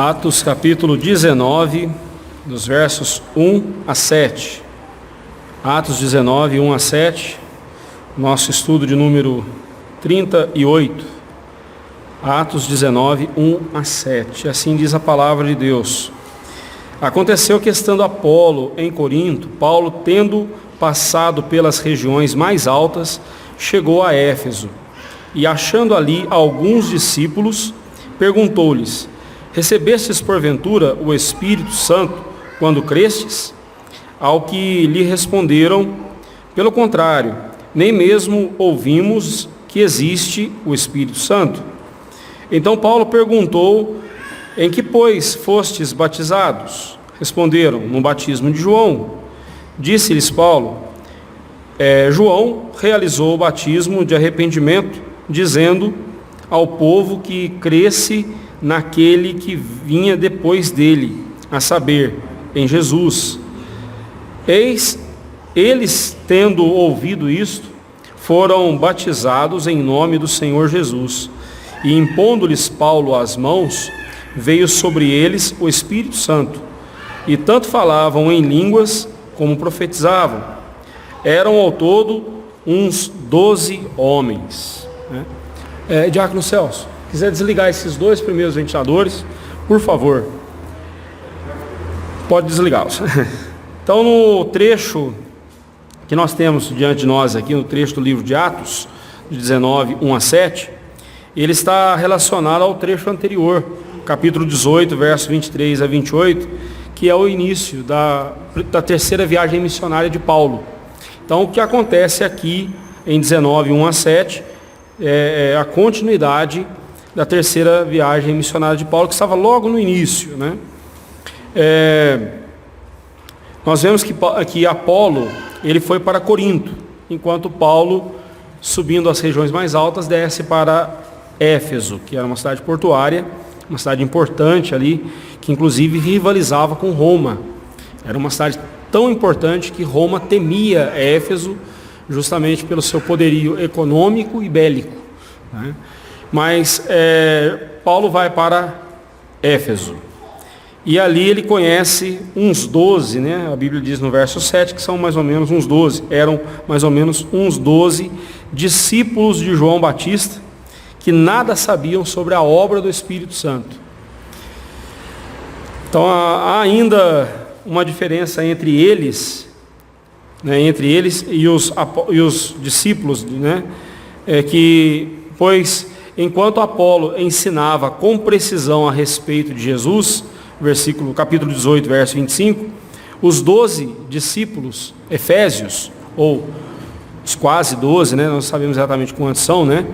Atos capítulo 19, dos versos 1 a 7. Atos 19, 1 a 7, nosso estudo de número 38. Atos 19, 1 a 7. Assim diz a palavra de Deus. Aconteceu que, estando Apolo em Corinto, Paulo, tendo passado pelas regiões mais altas, chegou a Éfeso. E achando ali alguns discípulos, perguntou-lhes: recebestes porventura o Espírito Santo quando crestes? Ao que lhe responderam: pelo contrário, nem mesmo ouvimos que existe o Espírito Santo. Então Paulo perguntou: em que, pois, fostes batizados? Responderam: no batismo de João. Disse-lhes Paulo: João realizou o batismo de arrependimento, dizendo ao povo que cresce naquele que vinha depois dele, a saber, em Jesus. Eis, eles, tendo ouvido isto, foram batizados em nome do Senhor Jesus. E impondo-lhes Paulo as mãos, veio sobre eles o Espírito Santo. E tanto falavam em línguas como profetizavam. Eram ao todo uns 12 homens. Diácono Celso, quiser desligar esses dois primeiros ventiladores, por favor. Pode desligá-los. Então, no trecho que nós temos diante de nós aqui, no trecho do livro de Atos, de 19, 1 a 7, ele está relacionado ao trecho anterior, capítulo 18, verso 23 a 28, que é o início da terceira viagem missionária de Paulo. Então, o que acontece aqui em 19, 1 a 7, é a continuidade da terceira viagem missionária de Paulo, que estava logo no início, né? Nós vemos que Apolo, ele foi para Corinto, enquanto Paulo, subindo as regiões mais altas, desce para Éfeso, que era uma cidade portuária, uma cidade importante ali, que inclusive rivalizava com Roma. Era uma cidade tão importante que Roma temia Éfeso, justamente pelo seu poderio econômico e bélico, né? Mas Paulo vai para Éfeso. E ali ele conhece uns 12, né? A Bíblia diz no verso 7 que são mais ou menos uns 12. Eram mais ou menos uns 12 discípulos de João Batista, que nada sabiam sobre a obra do Espírito Santo. Então há ainda uma diferença entre eles, né, e os discípulos, né, pois enquanto Apolo ensinava com precisão a respeito de Jesus, capítulo 18, verso 25, os 12 discípulos efésios, ou os quase 12, né, não sabemos exatamente quantos são, né,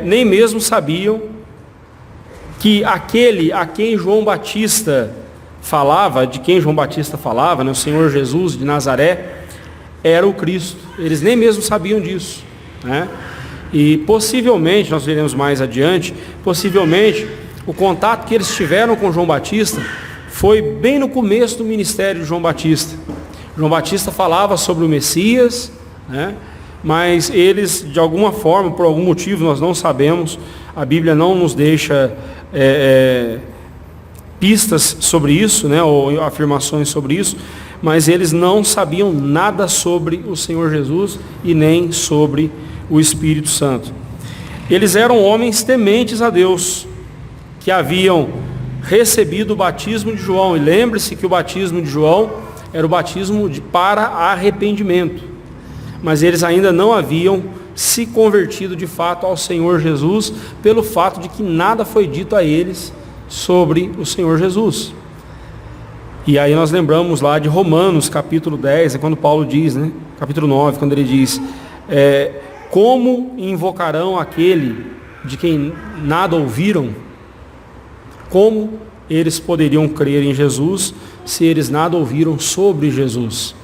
nem mesmo sabiam que aquele a quem João Batista falava, né, o Senhor Jesus de Nazaré, era o Cristo. Eles nem mesmo sabiam disso, né? E possivelmente, nós veremos mais adiante, possivelmente o contato que eles tiveram com João Batista foi bem no começo do ministério de João Batista. João Batista falava sobre o Messias, né? Mas eles, de alguma forma, por algum motivo, nós não sabemos, a Bíblia não nos deixa pistas sobre isso, né, ou afirmações sobre isso, mas eles não sabiam nada sobre o Senhor Jesus e nem sobre o Espírito Santo. Eles eram homens tementes a Deus, que haviam recebido o batismo de João. E lembre-se que o batismo de João era o batismo para arrependimento, mas eles ainda não haviam se convertido de fato ao Senhor Jesus, pelo fato de que nada foi dito a eles sobre o Senhor Jesus. E aí nós lembramos lá de Romanos capítulo 10, quando Paulo diz, né, capítulo 9, quando ele diz, como invocarão aquele de quem nada ouviram? Como eles poderiam crer em Jesus se eles nada ouviram sobre Jesus?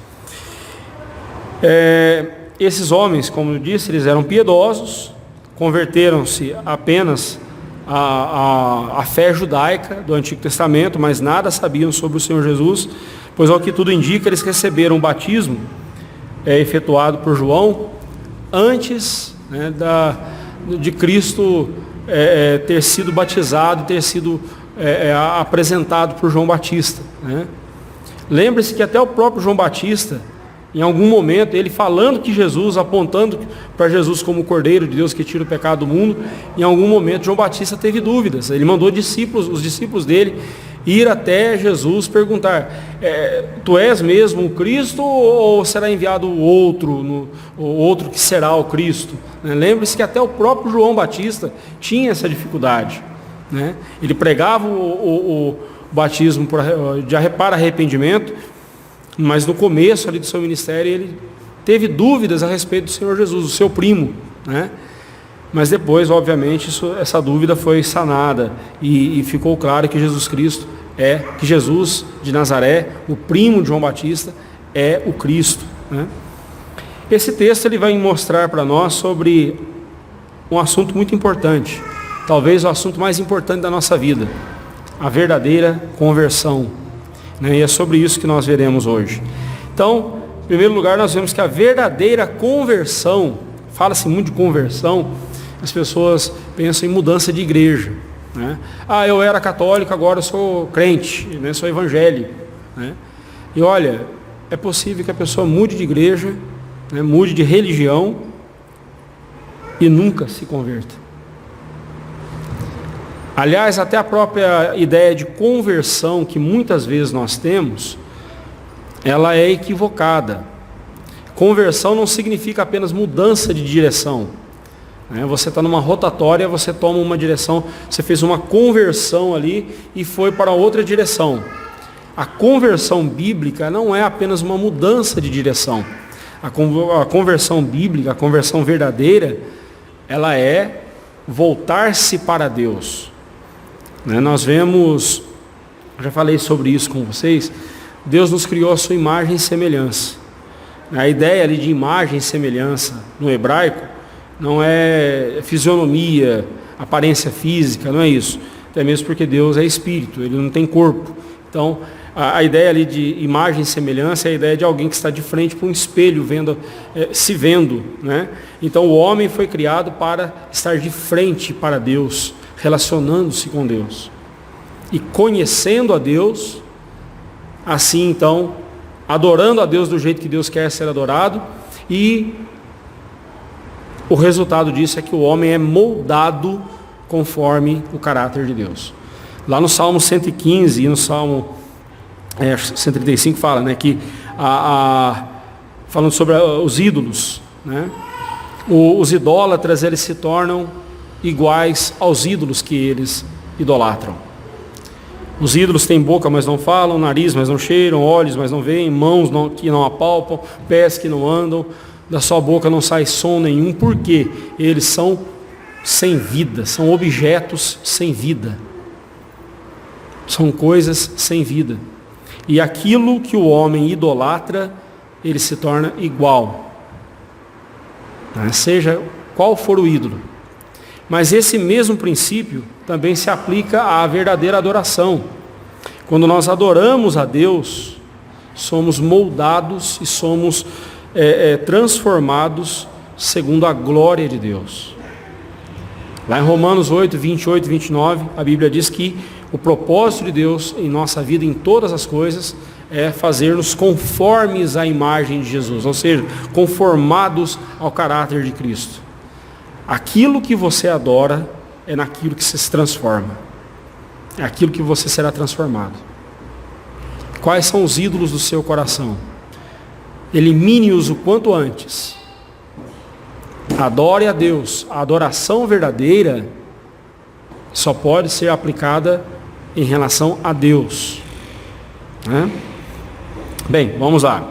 Esses homens, como eu disse, eles eram piedosos, converteram-se apenas à fé judaica do Antigo Testamento, mas nada sabiam sobre o Senhor Jesus, pois ao que tudo indica, eles receberam o batismo efetuado por João antes, né, de Cristo ter sido batizado, ter sido apresentado por João Batista, né? Lembre-se que até o próprio João Batista, em algum momento, ele falando que Jesus, apontando para Jesus como o Cordeiro de Deus que tira o pecado do mundo, em algum momento João Batista teve dúvidas. Ele mandou os discípulos dele, ir até Jesus perguntar, tu és mesmo o Cristo ou será enviado outro que será o Cristo? Né? Lembre-se que até o próprio João Batista tinha essa dificuldade, né? Ele pregava o batismo para arrependimento, mas no começo ali do seu ministério ele teve dúvidas a respeito do Senhor Jesus, o seu primo, né? Mas depois, obviamente, essa dúvida foi sanada e ficou claro que que Jesus de Nazaré, o primo de João Batista, é o Cristo, né? Esse texto ele vai mostrar para nós sobre um assunto muito importante, talvez o assunto mais importante da nossa vida, a verdadeira conversão, né? E é sobre isso que nós veremos hoje. Então, em primeiro lugar, nós vemos que a verdadeira conversão, fala-se muito de conversão, as pessoas pensam em mudança de igreja, né? Eu era católico, agora eu sou crente, né? Sou evangélico, né? E olha, é possível que a pessoa mude de igreja, né? Mude de religião e nunca se converta. Aliás, até a própria ideia de conversão que muitas vezes nós temos, ela é equivocada. Conversão não significa apenas mudança de direção. Você está numa rotatória, você toma uma direção, você fez uma conversão ali e foi para outra direção. A conversão bíblica não é apenas uma mudança de direção. A conversão bíblica, a conversão verdadeira, ela é voltar-se para Deus. Nós vemos, já falei sobre isso com vocês, Deus nos criou a sua imagem e semelhança. A ideia ali de imagem e semelhança no hebraico não é fisionomia, aparência física, não é isso. Até mesmo porque Deus é espírito, ele não tem corpo. Então, a ideia ali de imagem e semelhança é a ideia de alguém que está de frente para um espelho, se vendo, né? Então, o homem foi criado para estar de frente para Deus, relacionando-se com Deus e conhecendo a Deus, assim então, adorando a Deus do jeito que Deus quer ser adorado, e o resultado disso é que o homem é moldado conforme o caráter de Deus. Lá no Salmo 115 e no Salmo 135 fala, né, que falando sobre os ídolos, né, os idólatras eles se tornam iguais aos ídolos que eles idolatram. Os ídolos têm boca, mas não falam, nariz, mas não cheiram, olhos, mas não veem, mãos que não apalpam, pés que não andam, da sua boca não sai som nenhum, porque eles são sem vida, são objetos sem vida, são coisas sem vida. E aquilo que o homem idolatra, ele se torna igual, né? Seja qual for o ídolo. Mas esse mesmo princípio também se aplica à verdadeira adoração. Quando nós adoramos a Deus, somos moldados e somos transformados segundo a glória de Deus. Lá em Romanos 8, 28 e 29, a Bíblia diz que o propósito de Deus em nossa vida, em todas as coisas, é fazer-nos conformes à imagem de Jesus, ou seja, conformados ao caráter de Cristo. Aquilo que você adora é naquilo que você se transforma. É aquilo que você será transformado. Quais são os ídolos do seu coração? Elimine-os o quanto antes. Adore a Deus. A adoração verdadeira só pode ser aplicada em relação a Deus, né? Bem, vamos lá.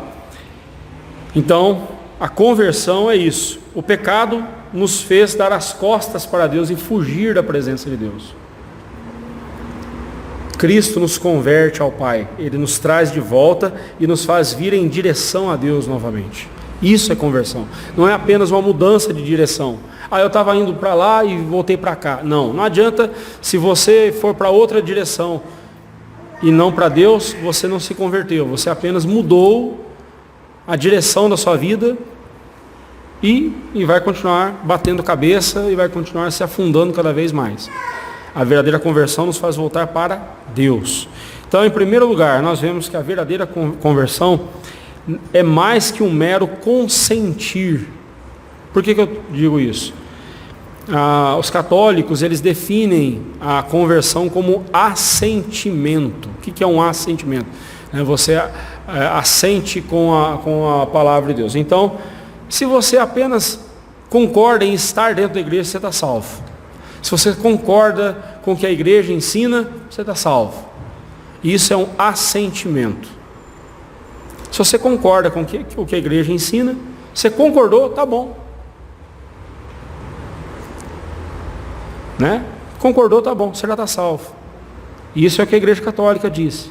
Então, a conversão é isso. O pecado nos fez dar as costas para Deus e fugir da presença de Deus. Cristo nos converte ao Pai. Ele nos traz de volta e nos faz vir em direção a Deus novamente. Isso é conversão. Não é apenas uma mudança de direção. Eu estava indo para lá e voltei para cá. Não adianta, se você for para outra direção e não para Deus, você não se converteu. Você apenas mudou a direção da sua vida e vai continuar batendo cabeça e vai continuar se afundando cada vez mais. A verdadeira conversão nos faz voltar para Deus. Então, em primeiro lugar, nós vemos que a verdadeira conversão é mais que um mero consentir. Por que eu digo isso? Os católicos, eles definem a conversão como assentimento. O que é um assentimento? Você assente com a palavra de Deus. Então, se você apenas concorda em estar dentro da igreja, você está salvo. Se você concorda com o que a igreja ensina, você está salvo. Isso é um assentimento. Se você concorda com o que a igreja ensina, você concordou, tá bom. Né? Concordou, tá bom, você já está salvo. Isso é o que a igreja católica diz.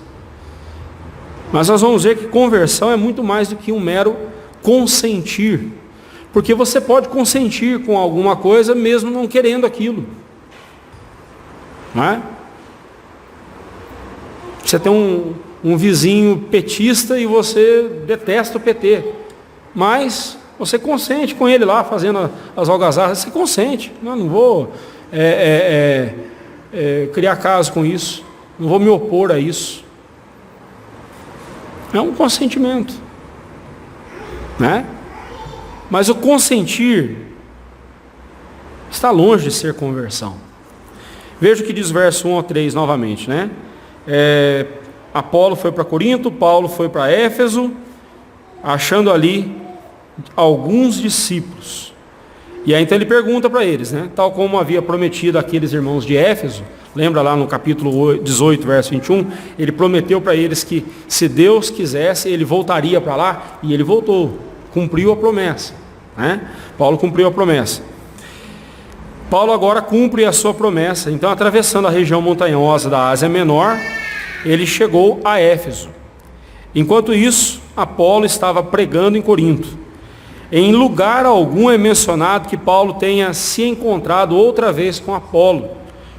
Mas nós vamos ver que conversão é muito mais do que um mero consentir. Porque você pode consentir com alguma coisa mesmo não querendo aquilo. Não é? Você tem um vizinho petista e você detesta o PT. Mas você consente com ele lá, fazendo as algazarras. Você consente. Não vou criar caso com isso. Não vou me opor a isso. É um consentimento. Né? Mas o consentir está longe de ser conversão. Veja o que diz o verso 1 ao 3 novamente, né? Apolo foi para Corinto, Paulo foi para Éfeso, achando ali alguns discípulos. E aí então ele pergunta para eles, né? Tal como havia prometido aqueles irmãos de Éfeso, lembra lá no capítulo 18, verso 21, ele prometeu para eles que se Deus quisesse, ele voltaria para lá, e ele voltou, cumpriu a promessa. Né? Paulo cumpriu a promessa. Paulo agora cumpre a sua promessa. Então, atravessando a região montanhosa da Ásia Menor, ele chegou a Éfeso. Enquanto isso, Apolo estava pregando em Corinto. Em lugar algum é mencionado que Paulo tenha se encontrado outra vez com Apolo.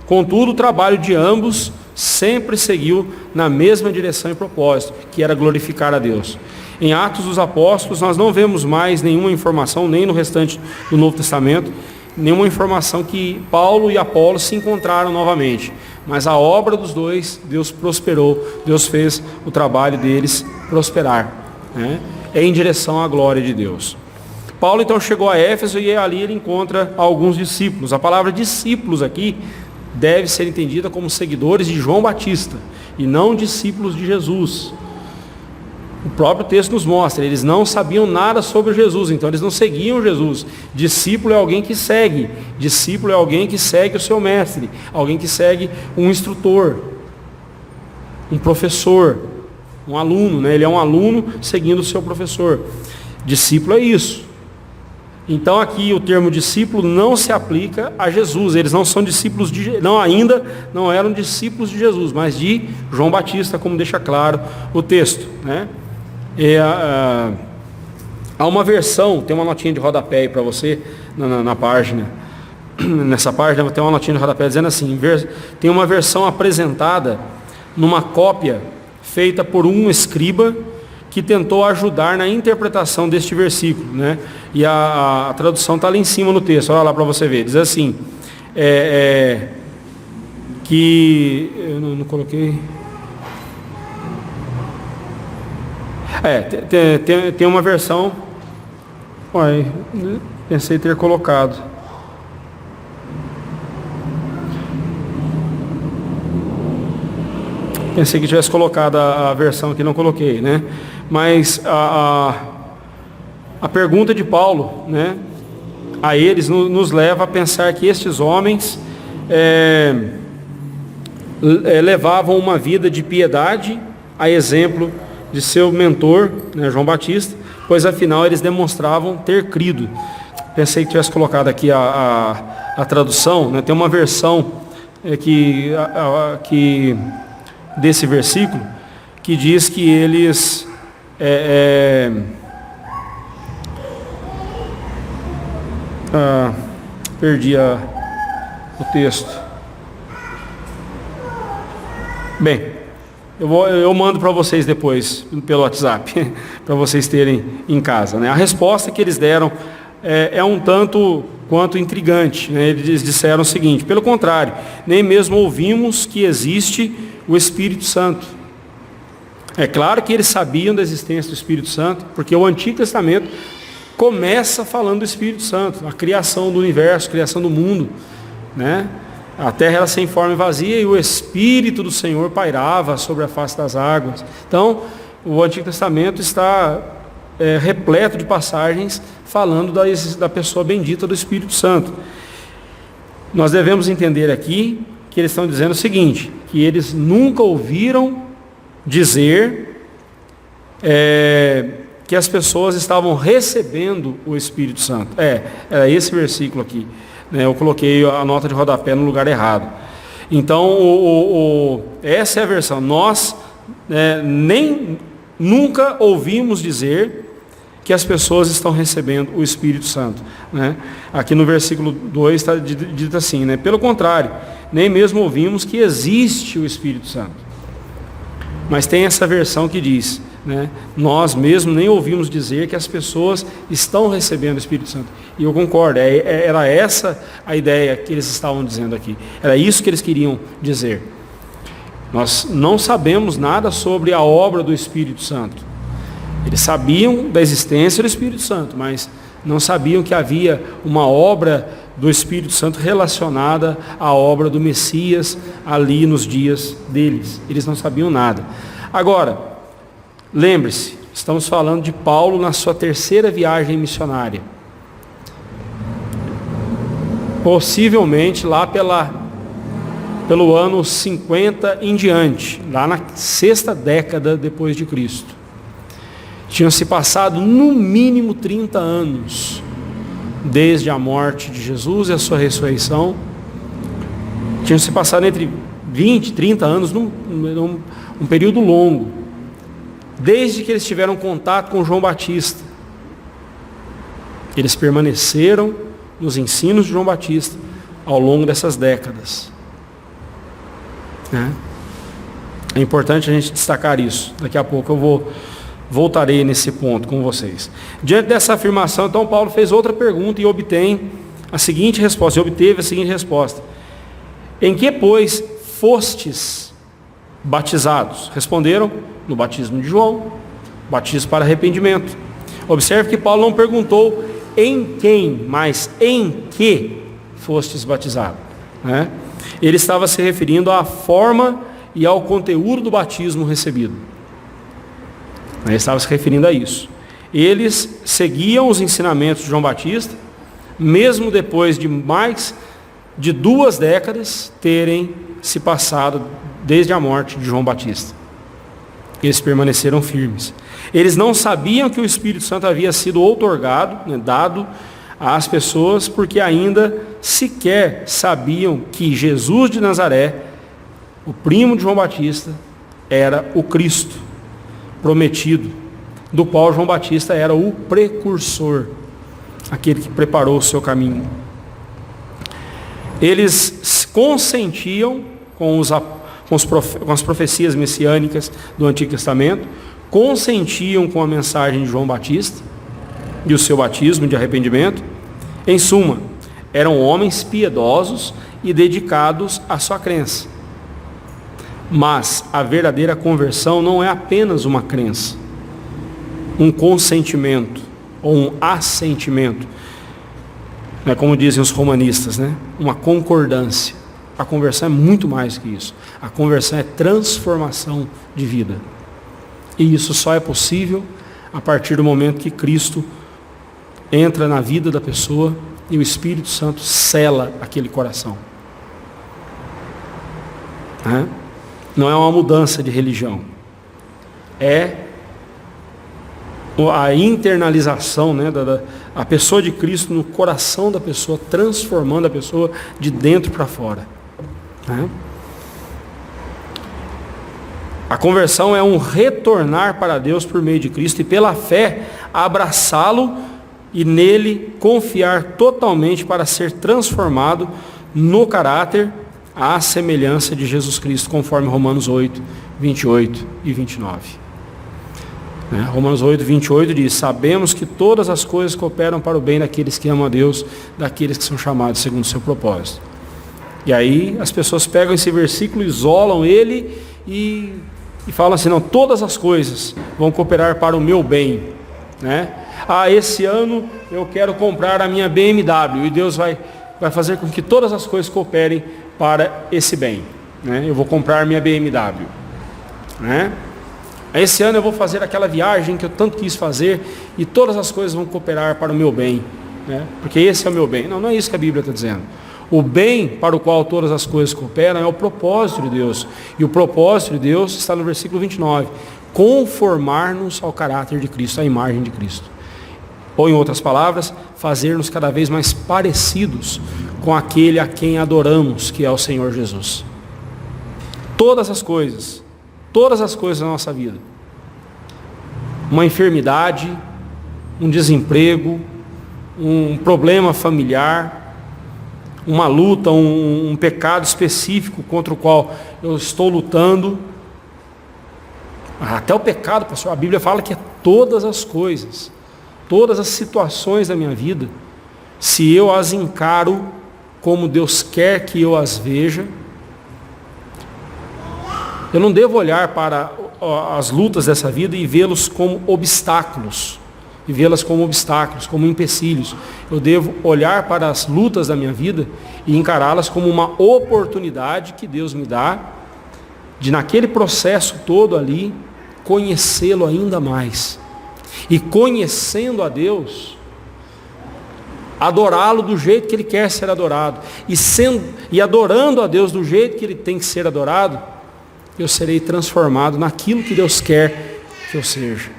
Contudo, o trabalho de ambos sempre seguiu na mesma direção e propósito, que era glorificar a Deus. Em Atos dos Apóstolos, nós não vemos mais nenhuma informação, nem no restante do Novo Testamento, nenhuma informação que Paulo e Apolo se encontraram novamente. Mas a obra dos dois, Deus prosperou, Deus fez o trabalho deles prosperar, né? Em direção à glória de Deus. Paulo então chegou a Éfeso e ali ele encontra alguns discípulos. A palavra discípulos aqui deve ser entendida como seguidores de João Batista e não discípulos de Jesus. O próprio texto nos mostra, eles não sabiam nada sobre Jesus, então eles não seguiam Jesus. Discípulo é alguém que segue, discípulo é alguém que segue o seu mestre, alguém que segue um instrutor, um professor, um aluno, né? Ele é um aluno seguindo o seu professor. Discípulo é isso. Então aqui o termo discípulo não se aplica a Jesus, eles não são discípulos ainda não eram discípulos de Jesus, mas de João Batista, como deixa claro o texto, né? Há uma versão, tem uma notinha de rodapé aí para você na página, nessa página tem uma notinha de rodapé dizendo assim, tem uma versão apresentada numa cópia feita por um escriba que tentou ajudar na interpretação deste versículo, né? E a tradução está ali em cima no texto, olha lá para você ver, diz assim, que eu não coloquei. Tem uma versão. Pensei ter colocado. Pensei que tivesse colocado a versão que não coloquei, né? Mas a pergunta de Paulo, né, a eles nos leva a pensar que estes homens levavam uma vida de piedade, a exemplo de seu mentor, né, João Batista, pois afinal eles demonstravam ter crido. Pensei que tivesse colocado aqui a tradução, né, tem uma versão que desse versículo que diz que eles perdi o texto. Bem, eu mando para vocês depois, pelo WhatsApp, para vocês terem em casa, né? A resposta que eles deram é um tanto quanto intrigante, né? Eles disseram o seguinte: pelo contrário, nem mesmo ouvimos que existe o Espírito Santo. É claro que eles sabiam da existência do Espírito Santo, porque o Antigo Testamento começa falando do Espírito Santo, a criação do universo, a criação do mundo, né? A terra era sem forma e vazia e o Espírito do Senhor pairava sobre a face das águas. Então, o Antigo Testamento está repleto de passagens falando da pessoa bendita do Espírito Santo. Nós devemos entender aqui que eles estão dizendo o seguinte, que eles nunca ouviram dizer que as pessoas estavam recebendo o Espírito Santo. Era esse versículo aqui, né? Eu coloquei a nota de rodapé no lugar errado. Então, essa é a versão. Nós nem nunca ouvimos dizer que as pessoas estão recebendo o Espírito Santo, né? Aqui no versículo 2 está dito assim, né? Pelo contrário, nem mesmo ouvimos que existe o Espírito Santo. Mas tem essa versão que diz, né? Nós mesmo nem ouvimos dizer que as pessoas estão recebendo o Espírito Santo. E eu concordo, era essa a ideia que eles estavam dizendo aqui. Era isso que eles queriam dizer. Nós não sabemos nada sobre a obra do Espírito Santo. Eles sabiam da existência do Espírito Santo, mas não sabiam que havia uma obra do Espírito Santo relacionada à obra do Messias ali nos dias deles. Eles não sabiam nada. Agora, lembre-se, estamos falando de Paulo na sua terceira viagem missionária. Possivelmente lá pelo ano 50 em diante, lá na sexta década depois de Cristo. Tinham se passado no mínimo 30 anos desde a morte de Jesus e a sua ressurreição. Tinham se passado entre 20 e 30 anos, um período longo, desde que eles tiveram contato com João Batista. Eles permaneceram nos ensinos de João Batista ao longo dessas décadas, né? É importante a gente destacar isso. Daqui a pouco eu voltarei nesse ponto com vocês. Diante dessa afirmação, então, Paulo fez outra pergunta e obteve a seguinte resposta. Em que, pois, fostes batizados? Responderam: no batismo de João, batismo para arrependimento. Observe que Paulo não perguntou em quem, mas em que fostes batizados, né? Ele estava se referindo à forma e ao conteúdo do batismo recebido. Ele estava se referindo a isso. Eles seguiam os ensinamentos de João Batista, mesmo depois de mais de 2 décadas terem se passado desde a morte de João Batista. Eles permaneceram firmes. Eles não sabiam que o Espírito Santo havia sido outorgado, né, dado às pessoas, porque ainda sequer sabiam que Jesus de Nazaré, o primo de João Batista, era o Cristo prometido, do qual João Batista era o precursor, aquele que preparou o seu caminho. Eles consentiam com as profecias messiânicas do Antigo Testamento, consentiam com a mensagem de João Batista e o seu batismo de arrependimento. Em suma, eram homens piedosos e dedicados à sua crença. Mas a verdadeira conversão não é apenas uma crença, um consentimento ou um assentimento, né, como dizem os romanistas, né, uma concordância. A conversão é muito mais que isso. A conversão é transformação de vida. E isso só é possível a partir do momento que Cristo entra na vida da pessoa e o Espírito Santo sela aquele coração, né? Não é uma mudança de religião, é a internalização, né, a pessoa de Cristo no coração da pessoa, transformando a pessoa de dentro para fora, né? A conversão é um retornar para Deus por meio de Cristo e pela fé abraçá-lo e nele confiar totalmente para ser transformado no caráter à semelhança de Jesus Cristo, conforme Romanos 8, 28 e 29. Romanos 8, 28 diz: sabemos que todas as coisas cooperam para o bem daqueles que amam a Deus, daqueles que são chamados segundo o seu propósito. E aí as pessoas pegam esse versículo, isolam ele e falam assim: não, todas as coisas vão cooperar para o meu bem, esse ano eu quero comprar a minha BMW, e Deus vai fazer com que todas as coisas cooperem para esse bem, eu vou comprar minha BMW, esse ano eu vou fazer aquela viagem que eu tanto quis fazer, e todas as coisas vão cooperar para o meu bem, porque esse é o meu bem. Não é isso que a Bíblia está dizendo. O bem para o qual todas as coisas cooperam é o propósito de Deus. E o propósito de Deus está no versículo 29. Conformar-nos ao caráter de Cristo, à imagem de Cristo. Ou em outras palavras, fazer-nos cada vez mais parecidos com aquele a quem adoramos, que é o Senhor Jesus. Todas as coisas da nossa vida. Uma enfermidade, um desemprego, um problema familiar, uma luta, um pecado específico contra o qual eu estou lutando. Até o pecado, pastor, a Bíblia fala que é todas as coisas, todas as situações da minha vida, se eu as encaro como Deus quer que eu as veja, eu não devo olhar para as lutas dessa vida e vê-los como obstáculos, como empecilhos. Eu devo olhar para as lutas da minha vida e encará-las como uma oportunidade que Deus me dá de, naquele processo todo ali, conhecê-lo ainda mais. E conhecendo a Deus, adorá-lo do jeito que Ele quer ser adorado. E adorando a Deus do jeito que Ele tem que ser adorado, eu serei transformado naquilo que Deus quer que eu seja.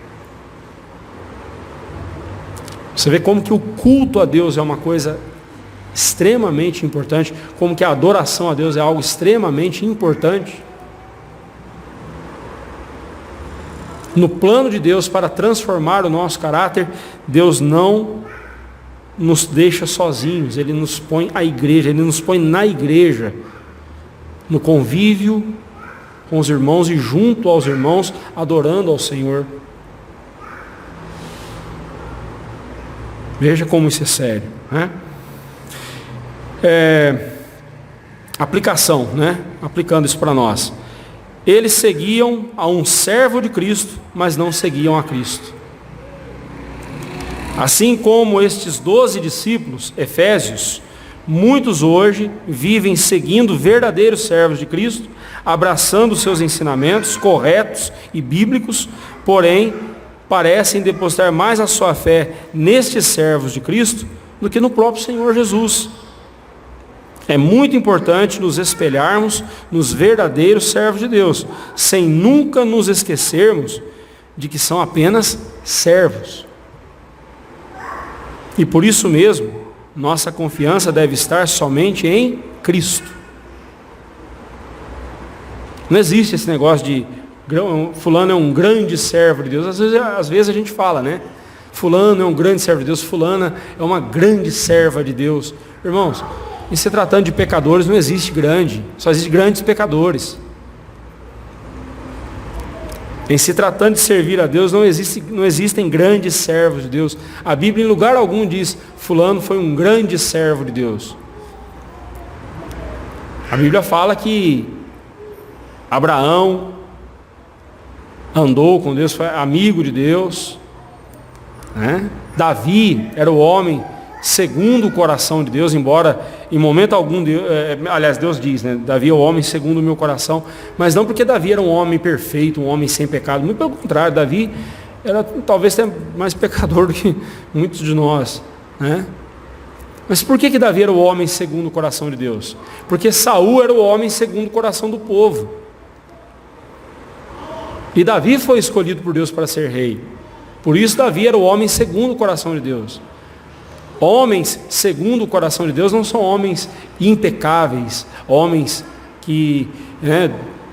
Você vê como que o culto a Deus é uma coisa extremamente importante, como que a adoração a Deus é algo extremamente importante. No plano de Deus para transformar o nosso caráter, Deus não nos deixa sozinhos, Ele nos põe à igreja, Ele nos põe na igreja, no convívio com os irmãos e junto aos irmãos, adorando ao Senhor. Veja como isso é sério, aplicação, aplicando isso para nós. Eles seguiam a um servo de Cristo, mas não seguiam a Cristo. Assim como estes 12 discípulos, Efésios, muitos hoje vivem seguindo verdadeiros servos de Cristo, abraçando seus ensinamentos corretos e bíblicos, porém parecem depositar mais a sua fé nestes servos de Cristo do que no próprio Senhor Jesus. É muito importante nos espelharmos nos verdadeiros servos de Deus, sem nunca nos esquecermos de que são apenas servos. E por isso mesmo, nossa confiança deve estar somente em Cristo. Não existe esse negócio de fulano é um grande servo de Deus. Às vezes a gente fala, fulano é um grande servo de Deus, fulana é uma grande serva de Deus. Irmãos, em se tratando de pecadores não existe grande, só existe grandes pecadores. Em se tratando de servir a Deus não existem grandes servos de Deus. A Bíblia em lugar algum diz, fulano foi um grande servo de Deus. A Bíblia fala que Abraão andou com Deus, foi amigo de Deus, Davi era o homem segundo o coração de Deus, embora em momento algum, Deus diz, Davi é o homem segundo o meu coração, mas não porque Davi era um homem perfeito, um homem sem pecado, muito pelo contrário, Davi era talvez até mais pecador do que muitos de nós, Mas por que Davi era o homem segundo o coração de Deus? Porque Saul era o homem segundo o coração do povo. E Davi foi escolhido por Deus para ser rei. Por isso Davi era o homem segundo o coração de Deus. Homens segundo o coração de Deus não são homens impecáveis, homens que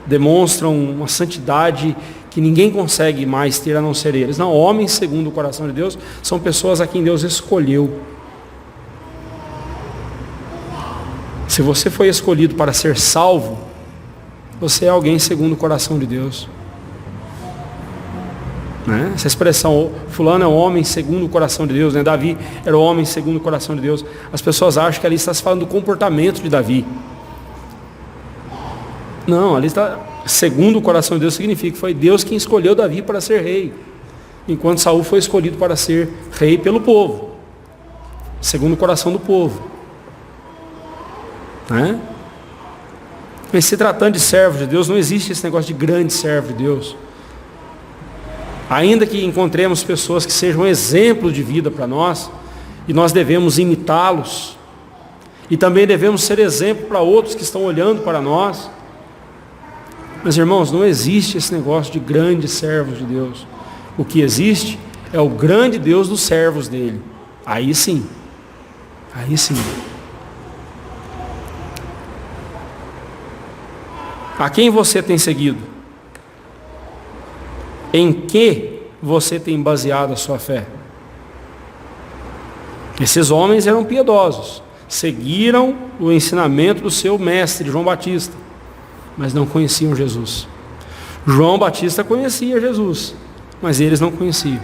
demonstram uma santidade que ninguém consegue mais ter a não ser eles. Não, homens segundo o coração de Deus são pessoas a quem Deus escolheu. Se você foi escolhido para ser salvo, você é alguém segundo o coração de Deus. né? Essa expressão, fulano é um homem segundo o coração de Deus, né? Davi era o homem segundo o coração de Deus. As pessoas acham que ali está se falando do comportamento de Davi. Não, ali está, segundo o coração de Deus, significa que foi Deus quem escolheu Davi para ser rei, enquanto Saul foi escolhido para ser rei pelo povo, segundo o coração do povo, né? Mas se tratando de servo de Deus, não existe esse negócio de grande servo de Deus. Ainda que encontremos pessoas que sejam exemplo de vida para nós, e nós devemos imitá-los, e também devemos ser exemplo para outros que estão olhando para nós. Mas irmãos, não existe esse negócio de grandes servos de Deus. O que existe é o grande Deus dos servos dele. Aí sim. Aí sim. A quem você tem seguido? Em que você tem baseado a sua fé? Esses homens eram piedosos, seguiram o ensinamento do seu mestre, João Batista, mas não conheciam Jesus. João Batista conhecia Jesus, mas eles não conheciam.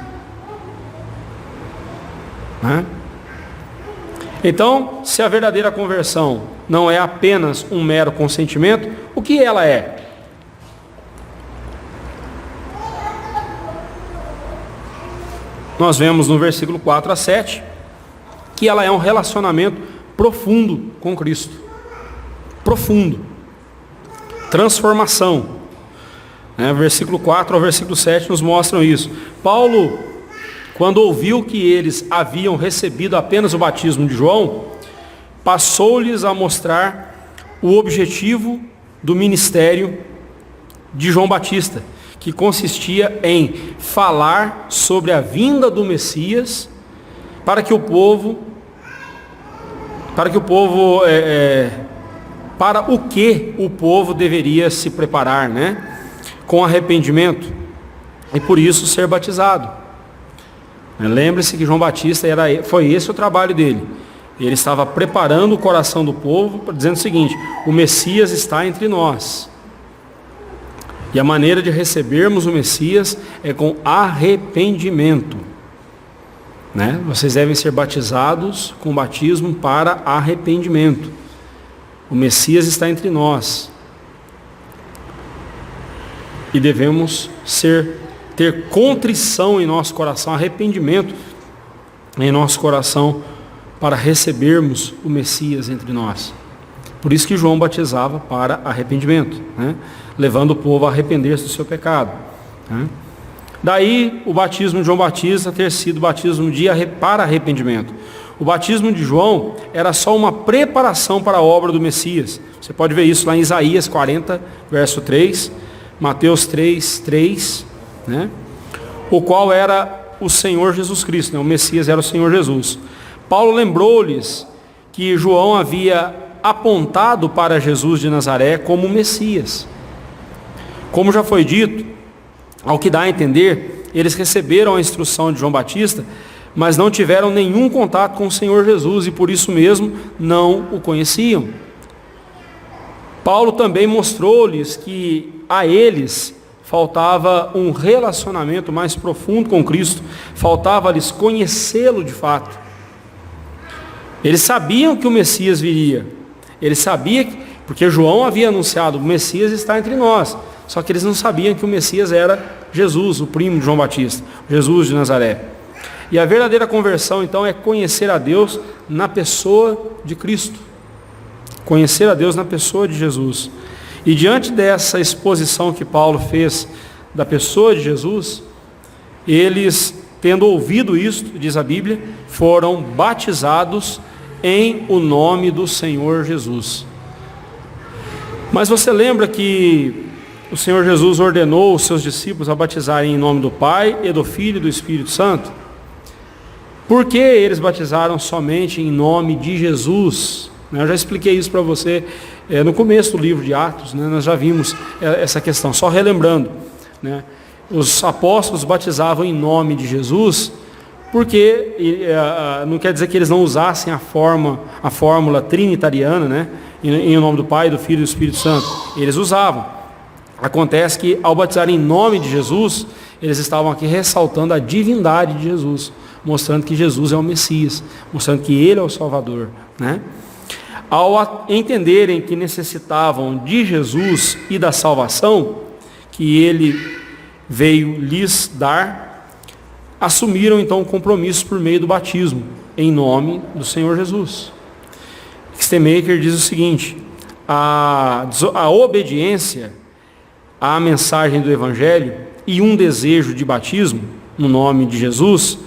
Então, se a verdadeira conversão não é apenas um mero consentimento, o que ela é? Nós vemos no versículo 4 a 7 que ela é um relacionamento profundo com Cristo. Profundo. Transformação. Versículo 4 ao versículo 7 nos mostram isso. Paulo, quando ouviu que eles haviam recebido apenas o batismo de João, passou-lhes a mostrar o objetivo do ministério de João Batista, que consistia em falar sobre a vinda do Messias, para o que o povo deveria se preparar, com arrependimento, e por isso ser batizado. Lembre-se que João Batista foi esse o trabalho dele. Ele estava preparando o coração do povo, dizendo o seguinte: o Messias está entre nós. E a maneira de recebermos o Messias é com arrependimento. Vocês devem ser batizados com batismo para arrependimento. O Messias está entre nós. E devemos ter contrição em nosso coração, arrependimento em nosso coração, para recebermos o Messias entre nós. Por isso que João batizava para arrependimento, levando o povo a arrepender-se do seu pecado. Daí o batismo de João Batista ter sido batismo para arrependimento. O batismo de João era só uma preparação para a obra do Messias. Você pode ver isso lá em Isaías 40, verso 3, Mateus 3, 3, o qual era o Senhor Jesus Cristo, o Messias era o Senhor Jesus. Paulo lembrou-lhes que João havia apontado para Jesus de Nazaré como Messias. Como já foi dito, ao que dá a entender, eles receberam a instrução de João Batista, mas não tiveram nenhum contato com o Senhor Jesus e por isso mesmo não o conheciam. Paulo também mostrou-lhes que a eles faltava um relacionamento mais profundo com Cristo, faltava-lhes conhecê-lo de fato. Eles sabiam que o Messias viria, eles sabiam, porque João havia anunciado: o Messias está entre nós, só que eles não sabiam que o Messias era Jesus, o primo de João Batista, Jesus de Nazaré. E a verdadeira conversão então é conhecer a Deus na pessoa de Cristo, conhecer a Deus na pessoa de Jesus. E diante dessa exposição que Paulo fez da pessoa de Jesus, eles, tendo ouvido isto, diz a Bíblia, foram batizados em o nome do Senhor Jesus. Mas você lembra que o Senhor Jesus ordenou os seus discípulos a batizarem em nome do Pai e do Filho e do Espírito Santo? Por que eles batizaram somente em nome de Jesus? Eu já expliquei isso para você no começo do livro de Atos, nós já vimos essa questão, só relembrando. Os apóstolos batizavam em nome de Jesus, porque não quer dizer que eles não usassem a fórmula trinitariana, em nome do Pai, do Filho e do Espírito Santo. Eles usavam. Acontece que ao batizar em nome de Jesus, eles estavam aqui ressaltando a divindade de Jesus, mostrando que Jesus é o Messias, mostrando que Ele é o Salvador, né? Ao entenderem que necessitavam de Jesus e da salvação que Ele veio lhes dar, assumiram então o compromisso por meio do batismo, em nome do Senhor Jesus. Stemaker diz o seguinte: a obediência à mensagem do Evangelho e um desejo de batismo no nome de Jesus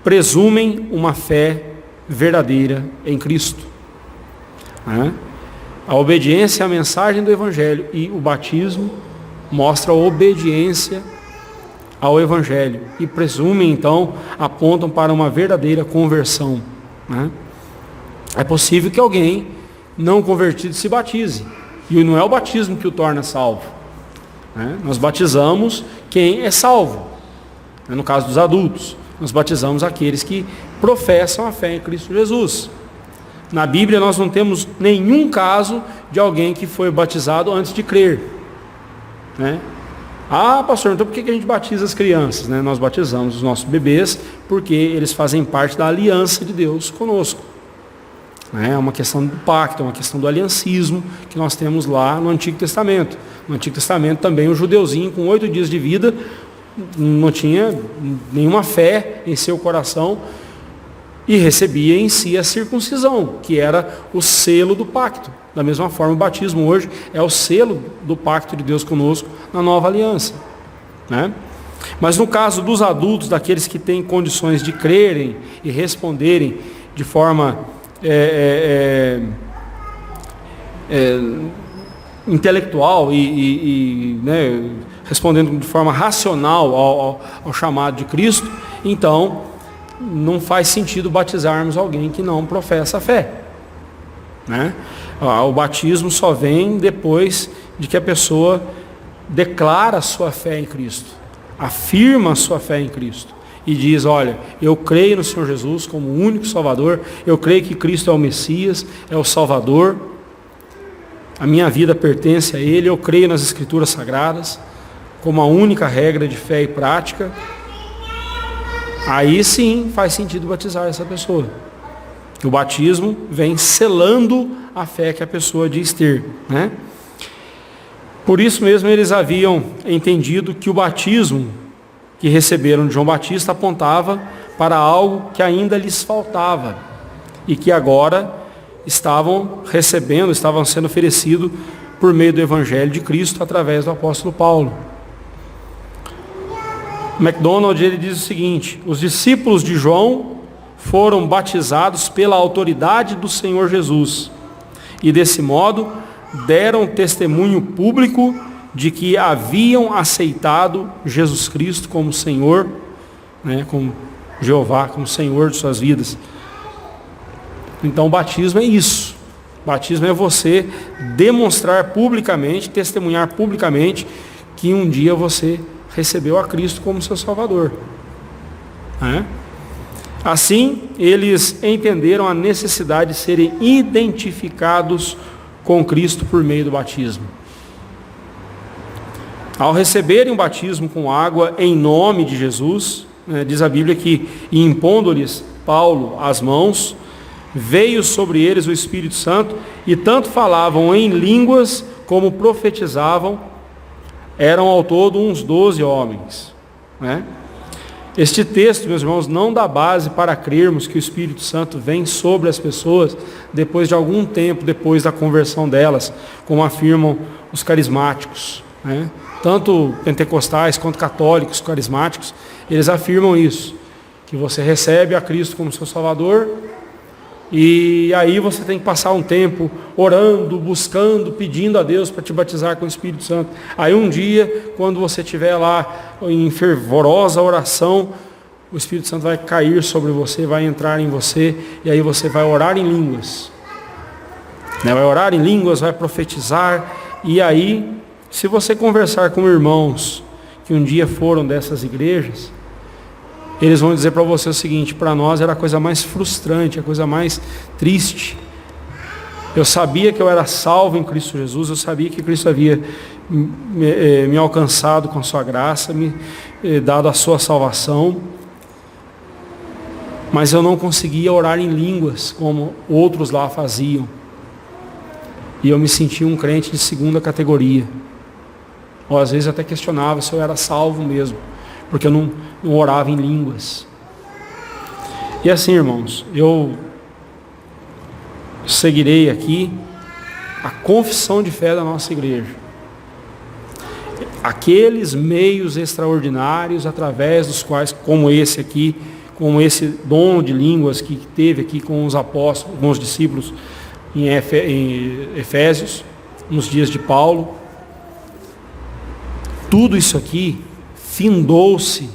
presumem uma fé verdadeira em Cristo. A obediência à mensagem do Evangelho e o batismo mostra a obediência ao Evangelho e presumem, então, apontam para uma verdadeira conversão. É possível que alguém não convertido se batize, e não é o batismo que o torna salvo. Nós batizamos quem é salvo. No caso dos adultos, nós batizamos aqueles que professam a fé em Cristo Jesus. Na Bíblia nós não temos nenhum caso de alguém que foi batizado antes de crer. Ah, pastor, então por que a gente batiza as crianças? Nós batizamos os nossos bebês porque eles fazem parte da aliança de Deus conosco. É uma questão do pacto, é uma questão do aliancismo que nós temos lá no Antigo Testamento. No Antigo Testamento também o judeuzinho com 8 dias de vida não tinha nenhuma fé em seu coração e recebia em si a circuncisão, que era o selo do pacto. Da mesma forma, o batismo hoje é o selo do pacto de Deus conosco na nova aliança. Mas no caso dos adultos, daqueles que têm condições de crerem e responderem de forma intelectual e respondendo de forma racional ao chamado de Cristo, então não faz sentido batizarmos alguém que não professa a fé. O batismo só vem depois de que a pessoa declara a sua fé em Cristo, afirma a sua fé em Cristo e diz: olha, eu creio no Senhor Jesus como o único Salvador, eu creio que Cristo é o Messias, é o Salvador, a minha vida pertence a Ele, eu creio nas Escrituras Sagradas como a única regra de fé e prática. Aí sim faz sentido batizar essa pessoa. O batismo vem selando a fé que a pessoa diz ter. Por isso mesmo eles haviam entendido que o batismo que receberam de João Batista apontava para algo que ainda lhes faltava e que agora estavam recebendo, estavam sendo oferecido por meio do Evangelho de Cristo através do apóstolo Paulo. MacDonald ele diz o seguinte: os discípulos de João foram batizados pela autoridade do Senhor Jesus e desse modo deram testemunho público de que haviam aceitado Jesus Cristo como Senhor, como Jeová, como Senhor de suas vidas. Então o batismo é isso. O batismo é você demonstrar publicamente, testemunhar publicamente que um dia você recebeu a Cristo como seu Salvador. Assim, eles entenderam a necessidade de serem identificados com Cristo por meio do batismo. Ao receberem o batismo com água em nome de Jesus, diz a Bíblia que, impondo-lhes Paulo as mãos, veio sobre eles o Espírito Santo, e tanto falavam em línguas como profetizavam. Eram ao todo uns 12 homens. Este texto, meus irmãos, não dá base para crermos que o Espírito Santo vem sobre as pessoas depois de algum tempo, depois da conversão delas, como afirmam os carismáticos. Tanto pentecostais quanto católicos carismáticos, eles afirmam isso, que você recebe a Cristo como seu Salvador, e aí você tem que passar um tempo orando, buscando, pedindo a Deus para te batizar com o Espírito Santo. Aí um dia, quando você estiver lá em fervorosa oração, o Espírito Santo vai cair sobre você, vai entrar em você, e aí você vai orar em línguas. Vai orar em línguas, vai profetizar, e aí, se você conversar com irmãos que um dia foram dessas igrejas, eles vão dizer para você o seguinte: para nós era a coisa mais frustrante, a coisa mais triste. Eu sabia que eu era salvo em Cristo Jesus, eu sabia que Cristo havia me alcançado com a sua graça, dado a sua salvação, mas eu não conseguia orar em línguas como outros lá faziam. E eu me sentia um crente de segunda categoria. Ou às vezes até questionava se eu era salvo mesmo, porque eu não orava em línguas. E assim, irmãos, eu seguirei aqui a confissão de fé da nossa igreja. Aqueles meios extraordinários através dos quais, como esse aqui, como esse dom de línguas que teve aqui com os apóstolos, com os discípulos em Efésios, nos dias de Paulo, tudo isso aqui findou-se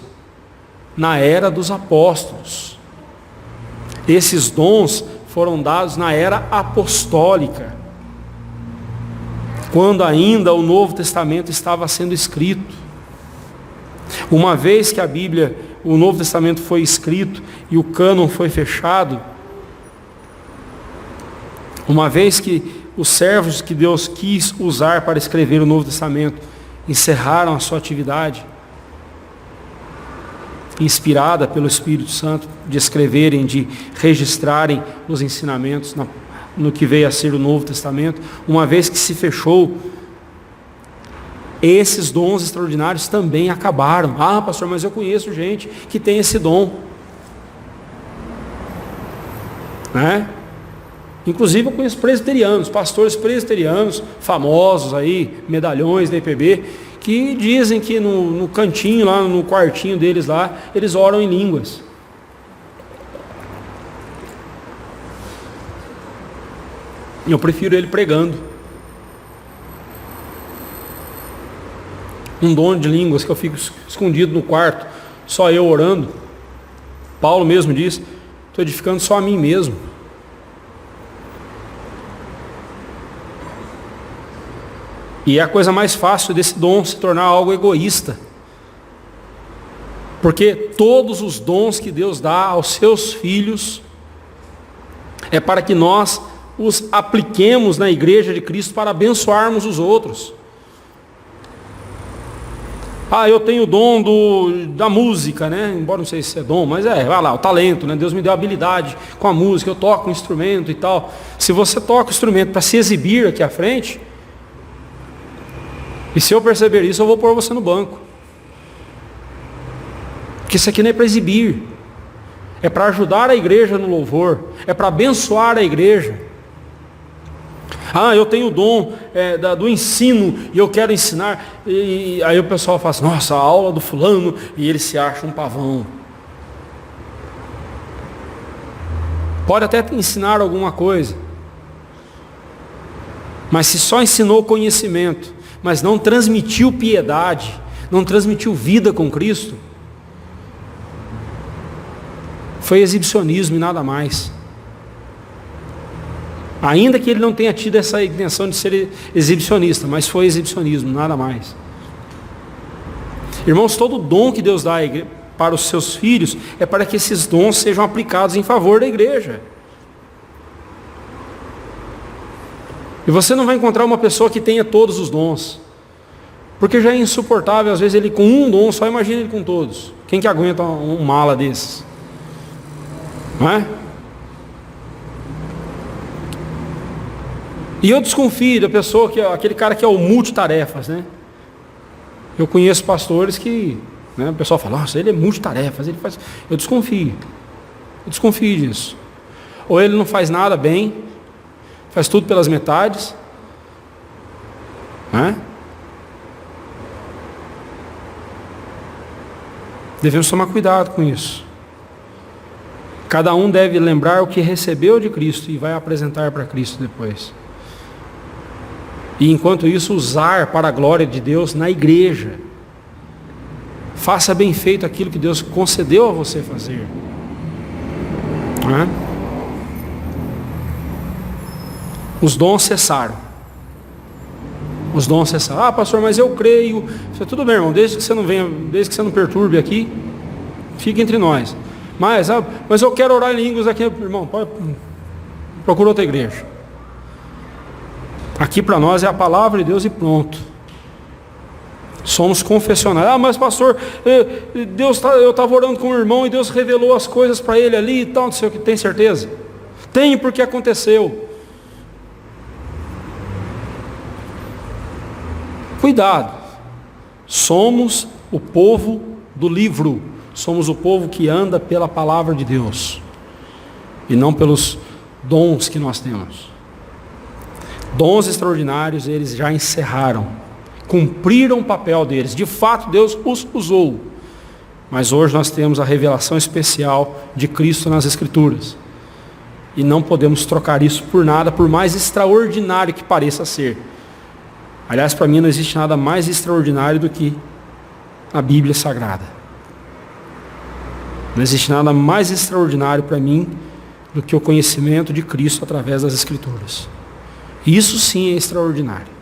na era dos apóstolos. Esses dons foram dados na era apostólica, quando ainda o Novo Testamento estava sendo escrito. Uma vez que a Bíblia, o Novo Testamento foi escrito e o cânon foi fechado, uma vez que os servos que Deus quis usar para escrever o Novo Testamento encerraram a sua atividade, inspirada pelo Espírito Santo, de escreverem, de registrarem os ensinamentos no que veio a ser o Novo Testamento, uma vez que se fechou, esses dons extraordinários também acabaram. Ah, pastor, mas eu conheço gente que tem esse dom, né? Inclusive eu conheço presbiterianos, pastores presbiterianos, famosos aí, medalhões da IPB, que dizem que no cantinho, lá no quartinho deles lá, eles oram em línguas. Eu prefiro ele pregando. Um dom de línguas que eu fico escondido no quarto, só eu orando. Paulo mesmo diz, estou edificando só a mim mesmo. E é a coisa mais fácil desse dom se tornar algo egoísta. Porque todos os dons que Deus dá aos seus filhos é para que nós os apliquemos na igreja de Cristo para abençoarmos os outros. Ah, eu tenho o dom da música, né? Embora não sei se é dom, mas vai lá, o talento, né? Deus me deu habilidade com a música, eu toco um instrumento e tal. Se você toca o instrumento para se exibir aqui à frente, e se eu perceber isso, eu vou pôr você no banco. Porque isso aqui não é para exibir, é para ajudar a igreja no louvor, é para abençoar a igreja. Ah, eu tenho o dom do ensino e eu quero ensinar. E aí o pessoal fala assim, nossa, a aula do fulano, e ele se acha um pavão. Pode até ensinar alguma coisa, mas se só ensinou conhecimento, mas não transmitiu piedade, não transmitiu vida com Cristo, foi exibicionismo e nada mais. Ainda que ele não tenha tido essa intenção de ser exibicionista, mas foi exibicionismo, nada mais. Irmãos, todo dom que Deus dá para os seus filhos é para que esses dons sejam aplicados em favor da igreja. E você não vai encontrar uma pessoa que tenha todos os dons, porque já é insuportável, às vezes ele com um dom, só imagina ele com todos. Quem que aguenta um mala desses? Não é? E eu desconfio da pessoa, aquele cara que é o multitarefas, né? Eu conheço pastores que, né, o pessoal fala, nossa, ele é multitarefas, ele faz. Eu desconfio disso. Ou ele não faz nada bem, faz tudo pelas metades, né? Devemos tomar cuidado com isso. Cada um deve lembrar o que recebeu de Cristo e vai apresentar para Cristo depois. E enquanto isso, usar para a glória de Deus na igreja. Faça bem feito aquilo que Deus concedeu a você fazer. Não é? Os dons cessaram. Os dons cessaram. Ah, pastor, mas eu creio. Tudo bem, irmão, desde que você não venha, desde que você não perturbe aqui, fique entre nós. Mas eu quero orar em línguas aqui, irmão, procura outra igreja. Aqui para nós é a palavra de Deus e pronto. Somos confessionários. Mas pastor, eu estava orando com o irmão e Deus revelou as coisas para ele ali e tal, não sei o que. Tem certeza? Tem, porque aconteceu. Cuidado. Somos o povo do livro. Somos o povo que anda pela palavra de Deus. E não pelos dons que nós temos. Dons extraordinários eles já encerraram. Cumpriram o papel deles. De fato, Deus os usou. Mas hoje nós temos a revelação especial de Cristo nas Escrituras. E não podemos trocar isso por nada, por mais extraordinário que pareça ser. Aliás, para mim não existe nada mais extraordinário do que a Bíblia Sagrada. Não existe nada mais extraordinário para mim do que o conhecimento de Cristo através das Escrituras. Isso sim é extraordinário.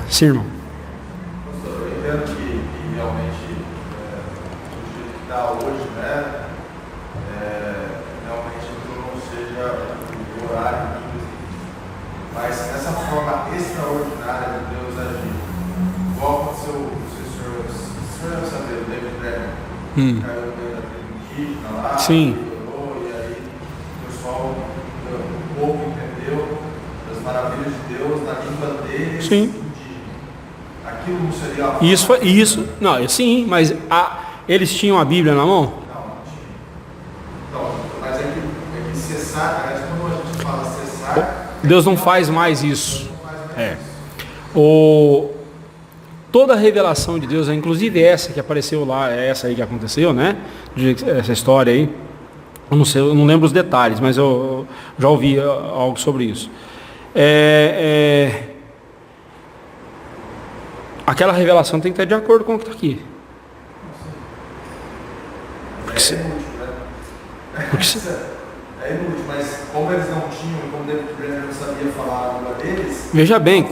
Sim, irmão. Pastor, eu entendo que realmente do jeito que está hoje, né? Realmente não seja o horário, mas essa forma extraordinária de Deus agir. Igual aconteceu, não sei se o senhor deve saber, o David Brennan caiu no meio da indígena lá, sim. E aí o pessoal, o povo entendeu as maravilhas de Deus na língua deles. Sim. Aquilo não seria não, sim, mas eles tinham a Bíblia na mão? Não tinha. Então, mas é que cessar, quando a gente fala cessar, Deus não faz mais isso. Toda a revelação de Deus, inclusive essa que apareceu lá, essa aí que aconteceu, né? Essa história aí. Eu não sei, eu não lembro os detalhes, mas eu já ouvi algo sobre isso. Aquela revelação tem que estar de acordo com o que está aqui. É inútil, mas como eles não tinham, e como David Brennan não sabia falar a língua deles, veja bem,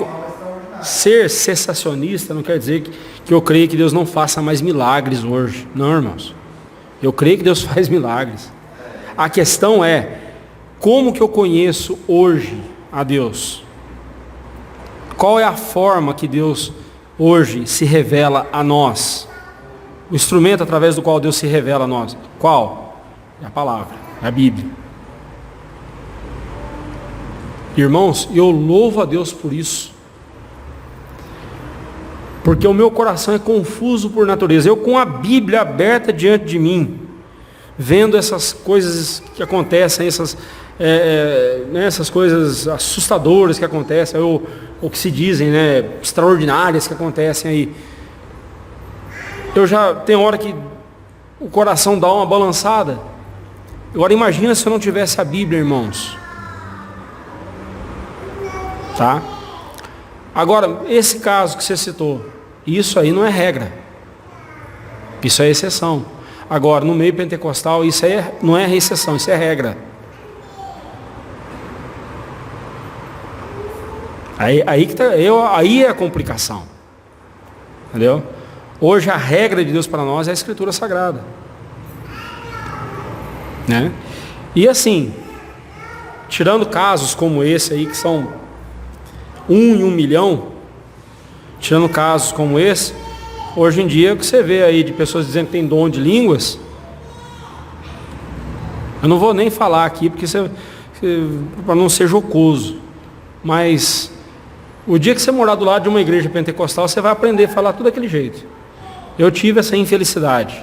ser cessacionista não quer dizer que eu creio que Deus não faça mais milagres hoje. Não, irmãos. Eu creio que Deus faz milagres. A questão é, como que eu conheço hoje a Deus? Qual é a forma que Deus hoje se revela a nós? O instrumento através do qual Deus se revela a nós. Qual? É a palavra, é a Bíblia. Irmãos, eu louvo a Deus por isso. Porque o meu coração é confuso por natureza. Eu com a Bíblia aberta diante de mim, vendo essas coisas que acontecem, essas coisas assustadoras que acontecem, ou que se dizem, né, extraordinárias que acontecem aí. Eu já tenho hora que o coração dá uma balançada. Agora imagina se eu não tivesse a Bíblia, irmãos. Tá? Agora, esse caso que você citou, isso aí não é regra. Isso é exceção. Agora, no meio pentecostal, isso aí não é exceção, isso é regra. Aí é a complicação. Entendeu? Hoje a regra de Deus para nós é a Escritura Sagrada. Né? E assim, tirando casos como esse aí, que são 1 em 1 milhão, tirando casos como esse, hoje em dia o que você vê aí de pessoas dizendo que tem dom de línguas, eu não vou nem falar aqui, porque para não ser jocoso, mas o dia que você morar do lado de uma igreja pentecostal, você vai aprender a falar tudo daquele jeito. Eu tive essa infelicidade.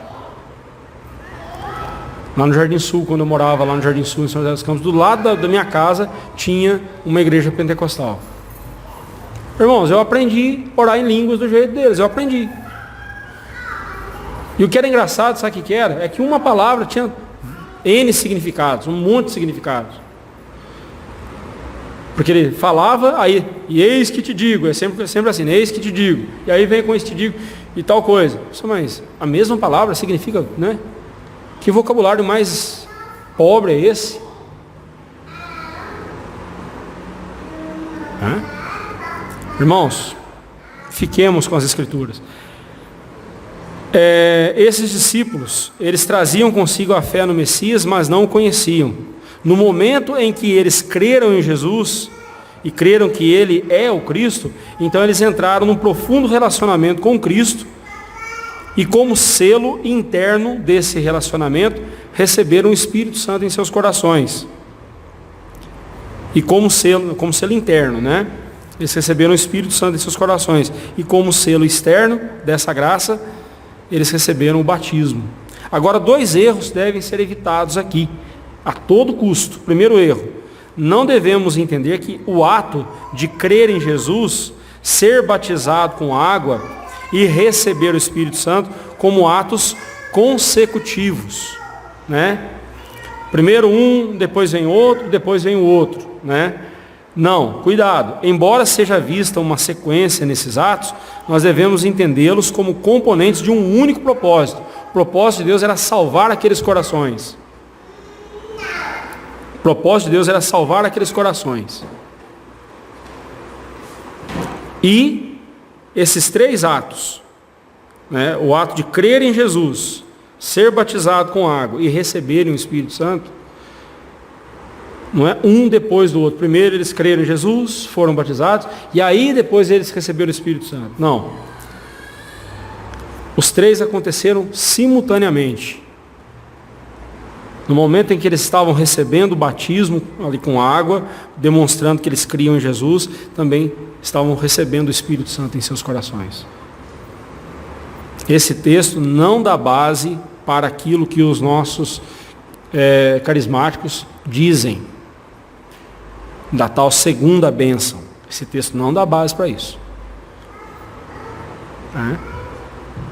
Lá no Jardim Sul, quando eu morava lá no Jardim Sul, em São José dos Campos, do lado da minha casa, tinha uma igreja pentecostal. Irmãos, eu aprendi a orar em línguas do jeito deles, eu aprendi. E o que era engraçado, sabe o que era? É que uma palavra tinha N significados, um monte de significados. Porque ele falava, aí, e eis que te digo, é sempre assim, eis que te digo. E aí vem com esse te digo e tal coisa. Mas a mesma palavra significa, né? Que vocabulário mais pobre é esse? Irmãos, fiquemos com as Escrituras. Esses discípulos, eles traziam consigo a fé no Messias, mas não o conheciam. No momento em que eles creram em Jesus, e creram que ele é o Cristo, então eles entraram num profundo relacionamento com Cristo e, como selo interno desse relacionamento, receberam o Espírito Santo em seus corações. E como selo interno, né? Eles receberam o Espírito Santo em seus corações. E como selo externo dessa graça, eles receberam o batismo. Agora, 2 erros devem ser evitados aqui, a todo custo. Primeiro erro: não devemos entender que o ato de crer em Jesus, ser batizado com água e receber o Espírito Santo como atos consecutivos, né? Primeiro um, depois vem outro, depois vem o outro, né? Não, cuidado. Embora seja vista uma sequência nesses atos, nós devemos entendê-los como componentes de um único propósito. O propósito de Deus era salvar aqueles corações. O propósito de Deus era salvar aqueles corações. E esses 3 atos, né, o ato de crer em Jesus, ser batizado com água e receberem o Espírito Santo, não é um depois do outro. Primeiro eles creram em Jesus, foram batizados, e aí depois eles receberam o Espírito Santo. Não. Os 3 aconteceram simultaneamente. No momento em que eles estavam recebendo o batismo ali com água, demonstrando que eles criam em Jesus, também estavam recebendo o Espírito Santo em seus corações. Esse texto não dá base para aquilo que os nossos carismáticos dizem, da tal segunda bênção. Esse texto não dá base para isso.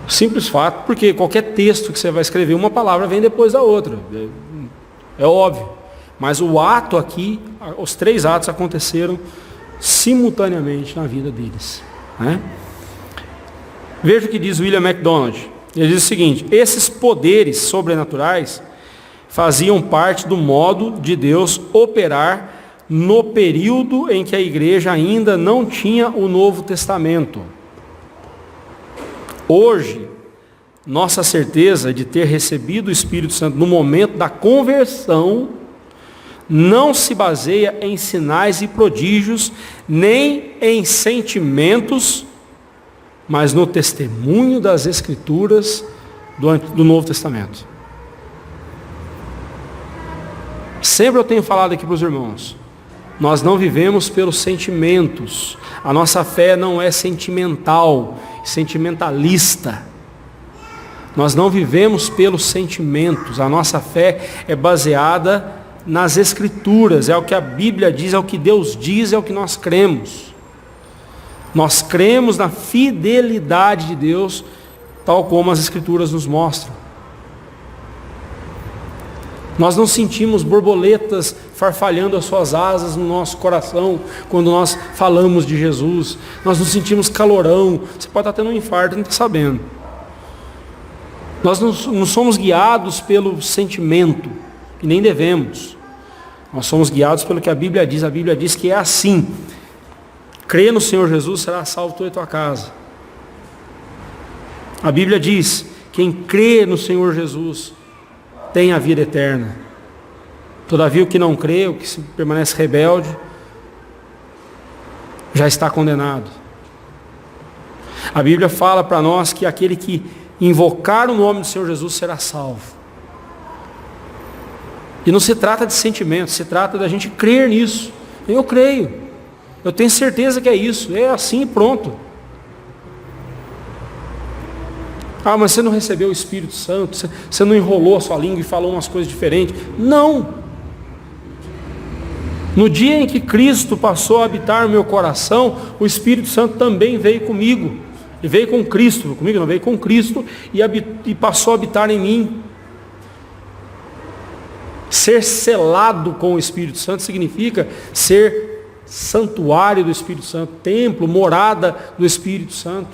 Simples fato, porque qualquer texto que você vai escrever, uma palavra vem depois da outra. É óbvio. Mas o ato aqui, os 3 atos aconteceram simultaneamente na vida deles. Veja o que diz William MacDonald. Ele diz o seguinte: esses poderes sobrenaturais faziam parte do modo de Deus operar no período em que a igreja ainda não tinha o Novo Testamento. Hoje, nossa certeza de ter recebido o Espírito Santo no momento da conversão não se baseia em sinais e prodígios, nem em sentimentos, mas no testemunho das Escrituras do Novo Testamento. Sempre eu tenho falado aqui para os irmãos, nós não vivemos pelos sentimentos, a nossa fé não é sentimental, sentimentalista. Nós não vivemos pelos sentimentos, a nossa fé é baseada nas Escrituras, é o que a Bíblia diz, é o que Deus diz, é o que nós cremos. Nós cremos na fidelidade de Deus, tal como as Escrituras nos mostram. Nós não sentimos borboletas farfalhando as suas asas no nosso coração quando nós falamos de Jesus. Nós não sentimos calorão. Você pode estar tendo um infarto e não está sabendo. Nós não somos guiados pelo sentimento, e nem devemos. Nós somos guiados pelo que a Bíblia diz. A Bíblia diz que é assim: crê no Senhor Jesus, será salvo tu e tua casa. A Bíblia diz: quem crê no Senhor Jesus tem a vida eterna. Todavia o que não crê, o que permanece rebelde, já está condenado. A Bíblia fala para nós que aquele que invocar o nome do Senhor Jesus será salvo. E não se trata de sentimento, se trata da gente crer nisso. Eu creio, eu tenho certeza que é isso, é assim e pronto. Ah, mas você não recebeu o Espírito Santo, você não enrolou a sua língua e falou umas coisas diferentes. Não! No dia em que Cristo passou a habitar no meu coração, o Espírito Santo também veio comigo. E veio com Cristo, comigo não, veio com Cristo e passou a habitar em mim. Ser selado com o Espírito Santo significa ser santuário do Espírito Santo, templo, morada do Espírito Santo.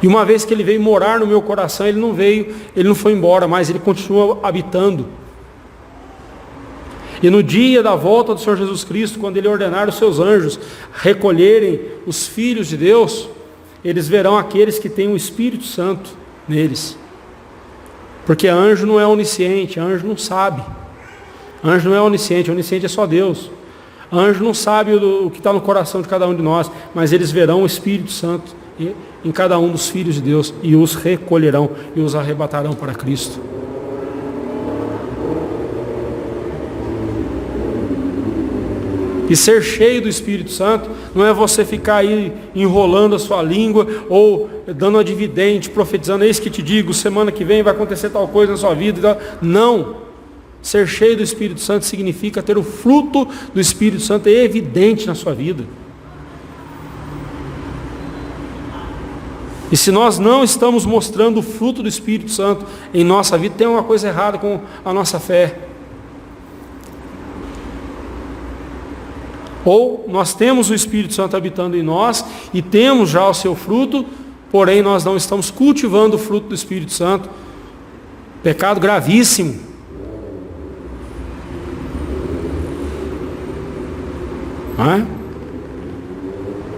E uma vez que ele veio morar no meu coração, ele não foi embora, mas ele continua habitando. E no dia da volta do Senhor Jesus Cristo, quando ele ordenar os seus anjos recolherem os filhos de Deus, eles verão aqueles que têm o Espírito Santo neles. Porque anjo não é onisciente, anjo não sabe. Anjo não é onisciente é só Deus. Anjo não sabe o que está no coração de cada um de nós, mas eles verão o Espírito Santo em cada um dos filhos de Deus e os recolherão e os arrebatarão para Cristo. E ser cheio do Espírito Santo não é você ficar aí enrolando a sua língua ou dando uma dividente, profetizando, eis que te digo, semana que vem vai acontecer tal coisa na sua vida. Não. Ser cheio do Espírito Santo significa ter o fruto do Espírito Santo evidente na sua vida. E se nós não estamos mostrando o fruto do Espírito Santo em nossa vida, tem uma coisa errada com a nossa fé. Ou nós temos o Espírito Santo habitando em nós e temos já o seu fruto, porém nós não estamos cultivando o fruto do Espírito Santo. Pecado gravíssimo. Não é?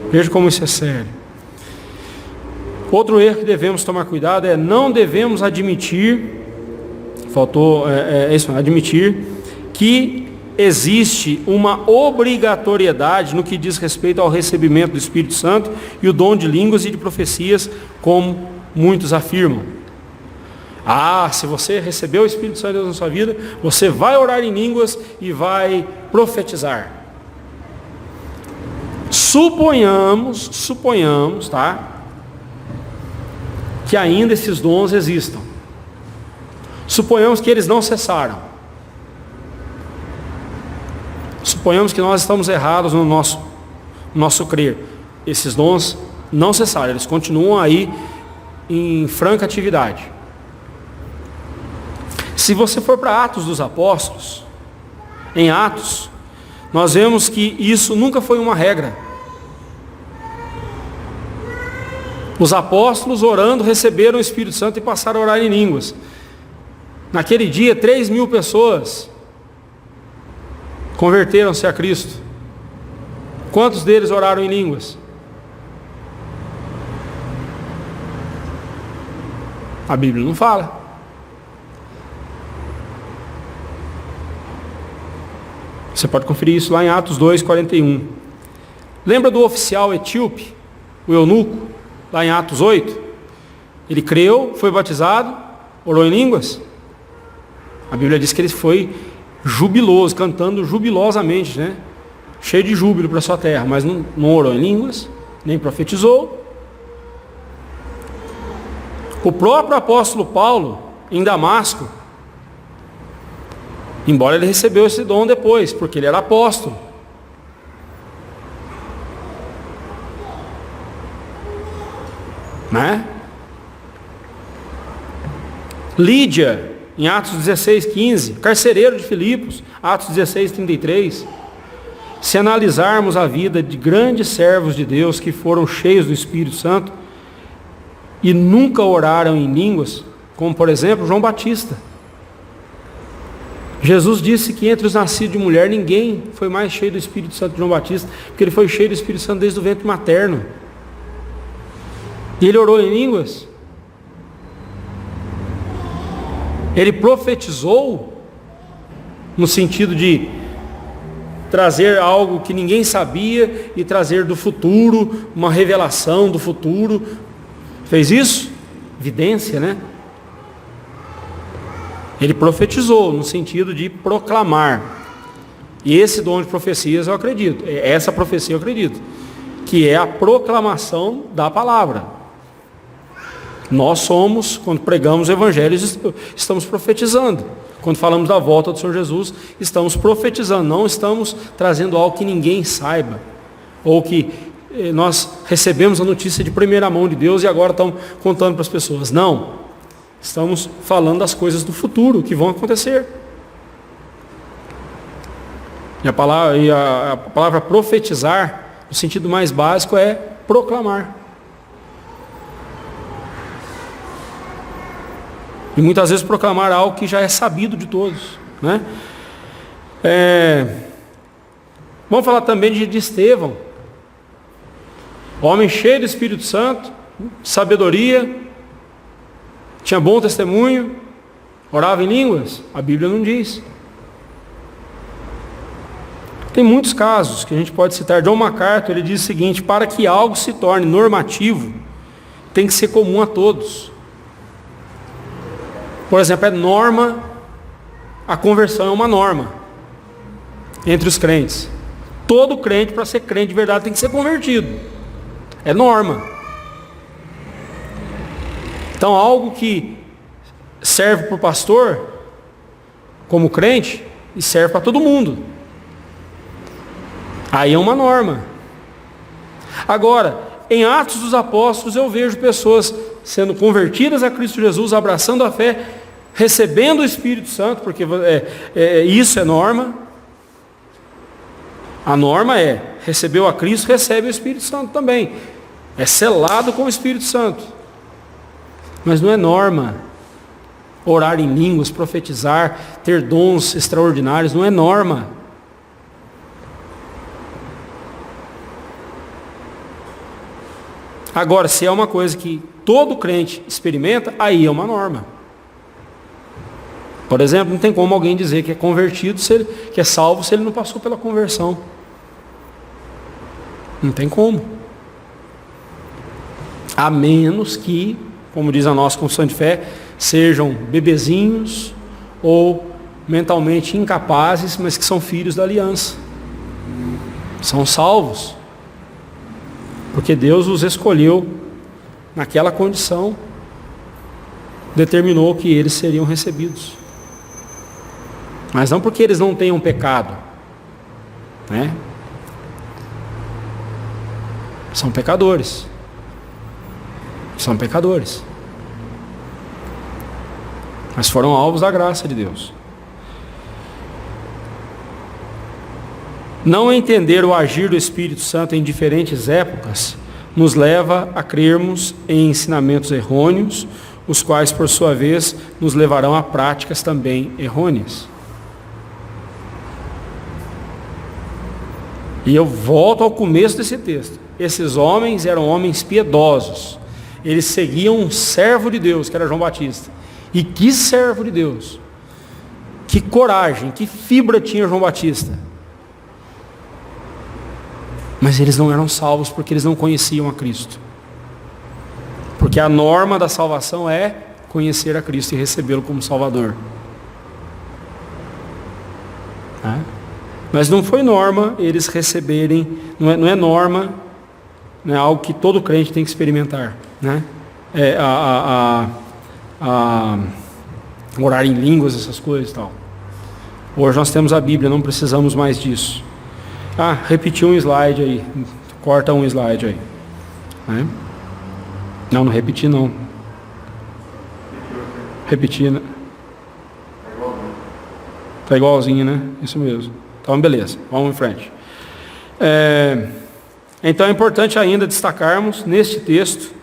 Veja como isso é sério. Outro erro que devemos tomar cuidado é não devemos admitir, admitir que existe uma obrigatoriedade no que diz respeito ao recebimento do Espírito Santo e o dom de línguas e de profecias, como muitos afirmam. Se você recebeu o Espírito Santo de Deus na sua vida, você vai orar em línguas e vai profetizar. Suponhamos, tá? Que ainda esses dons existam. Suponhamos que eles não cessaram. Suponhamos que nós estamos errados no nosso crer. Esses dons não cessaram, eles continuam aí em franca atividade. Se você for para Atos dos Apóstolos, em Atos, nós vemos que isso nunca foi uma regra. Os apóstolos orando receberam o Espírito Santo e passaram a orar em línguas. Naquele dia, 3.000 pessoas converteram-se a Cristo. Quantos deles oraram em línguas? A Bíblia não fala. Você pode conferir isso lá em Atos 2:41. Lembra do oficial etíope, o eunuco, lá em Atos 8? Ele creu, foi batizado, orou em línguas. A Bíblia diz que ele foi jubiloso, cantando jubilosamente, né? Cheio de júbilo para a sua terra, mas não orou em línguas, nem profetizou. O próprio apóstolo Paulo, em Damasco, embora ele recebeu esse dom depois, porque ele era apóstolo, né? Lídia, em Atos 16:15, carcereiro de Filipos, Atos 16:33. Se analisarmos a vida de grandes servos de Deus que foram cheios do Espírito Santo e nunca oraram em línguas, como por exemplo João Batista. Jesus disse que entre os nascidos de mulher ninguém foi mais cheio do Espírito Santo que João Batista, porque ele foi cheio do Espírito Santo desde o ventre materno. E ele orou em línguas. Ele profetizou no sentido de trazer algo que ninguém sabia e trazer do futuro, uma revelação do futuro. Fez isso? Vidência, né? Ele profetizou no sentido de proclamar. E esse dom de profecias eu acredito, essa profecia eu acredito, que é a proclamação da palavra. Nós somos, quando pregamos o Evangelho, estamos profetizando. Quando falamos da volta do Senhor Jesus, estamos profetizando, não estamos trazendo algo que ninguém saiba, ou que nós recebemos a notícia de primeira mão de Deus e agora estamos contando para as pessoas. Não, estamos falando das coisas do futuro, que vão acontecer. E a palavra profetizar, no sentido mais básico, é proclamar. E muitas vezes proclamar algo que já é sabido de todos, né? Vamos falar também de Estevão, homem cheio do Espírito Santo, sabedoria, tinha bom testemunho, orava em línguas. A Bíblia não diz. Tem muitos casos que a gente pode citar. John MacArthur, ele diz o seguinte: para que algo se torne normativo, tem que ser comum a todos. Por exemplo, é norma, a conversão é uma norma entre os crentes. Todo crente, para ser crente de verdade, tem que ser convertido. É norma. Então, algo que serve para o pastor, como crente, e serve para todo mundo. Aí é uma norma. Agora, em Atos dos Apóstolos, eu vejo pessoas sendo convertidas a Cristo Jesus, abraçando a fé, recebendo o Espírito Santo, porque isso é norma. A norma é, recebeu a Cristo, recebe o Espírito Santo também. É selado com o Espírito Santo. Mas não é norma orar em línguas, profetizar, ter dons extraordinários, não é norma. Agora, se é uma coisa que todo crente experimenta, aí é uma norma. Por exemplo, não tem como alguém dizer que é convertido, que é salvo, se ele não passou pela conversão. Não tem como. A menos que, como diz a nossa confissão de fé, sejam bebezinhos ou mentalmente incapazes, mas que são filhos da aliança. São salvos. Porque Deus os escolheu naquela condição, determinou que eles seriam recebidos. Mas não porque eles não tenham pecado, né? São pecadores. São pecadores. Mas foram alvos da graça de Deus. Não entender o agir do Espírito Santo em diferentes épocas nos leva a crermos em ensinamentos errôneos, os quais, por sua vez, nos levarão a práticas também errôneas. E eu volto ao começo desse texto. Esses homens eram homens piedosos. Eles seguiam um servo de Deus, que era João Batista. E que servo de Deus! Que coragem, que fibra tinha João Batista! Mas eles não eram salvos porque eles não conheciam a Cristo. Porque a norma da salvação é conhecer a Cristo e recebê-lo como Salvador. Mas não foi norma eles receberem, não é norma, não é algo que todo crente tem que experimentar, né? Orar em línguas, essas coisas e tal. Hoje nós temos a Bíblia, não precisamos mais disso. Repetiu um slide aí. Corta um slide aí. Né? Não repeti não. Repeti, né? Tá igualzinho, né? Isso mesmo. Então, beleza. Vamos em frente. Então é importante ainda destacarmos neste texto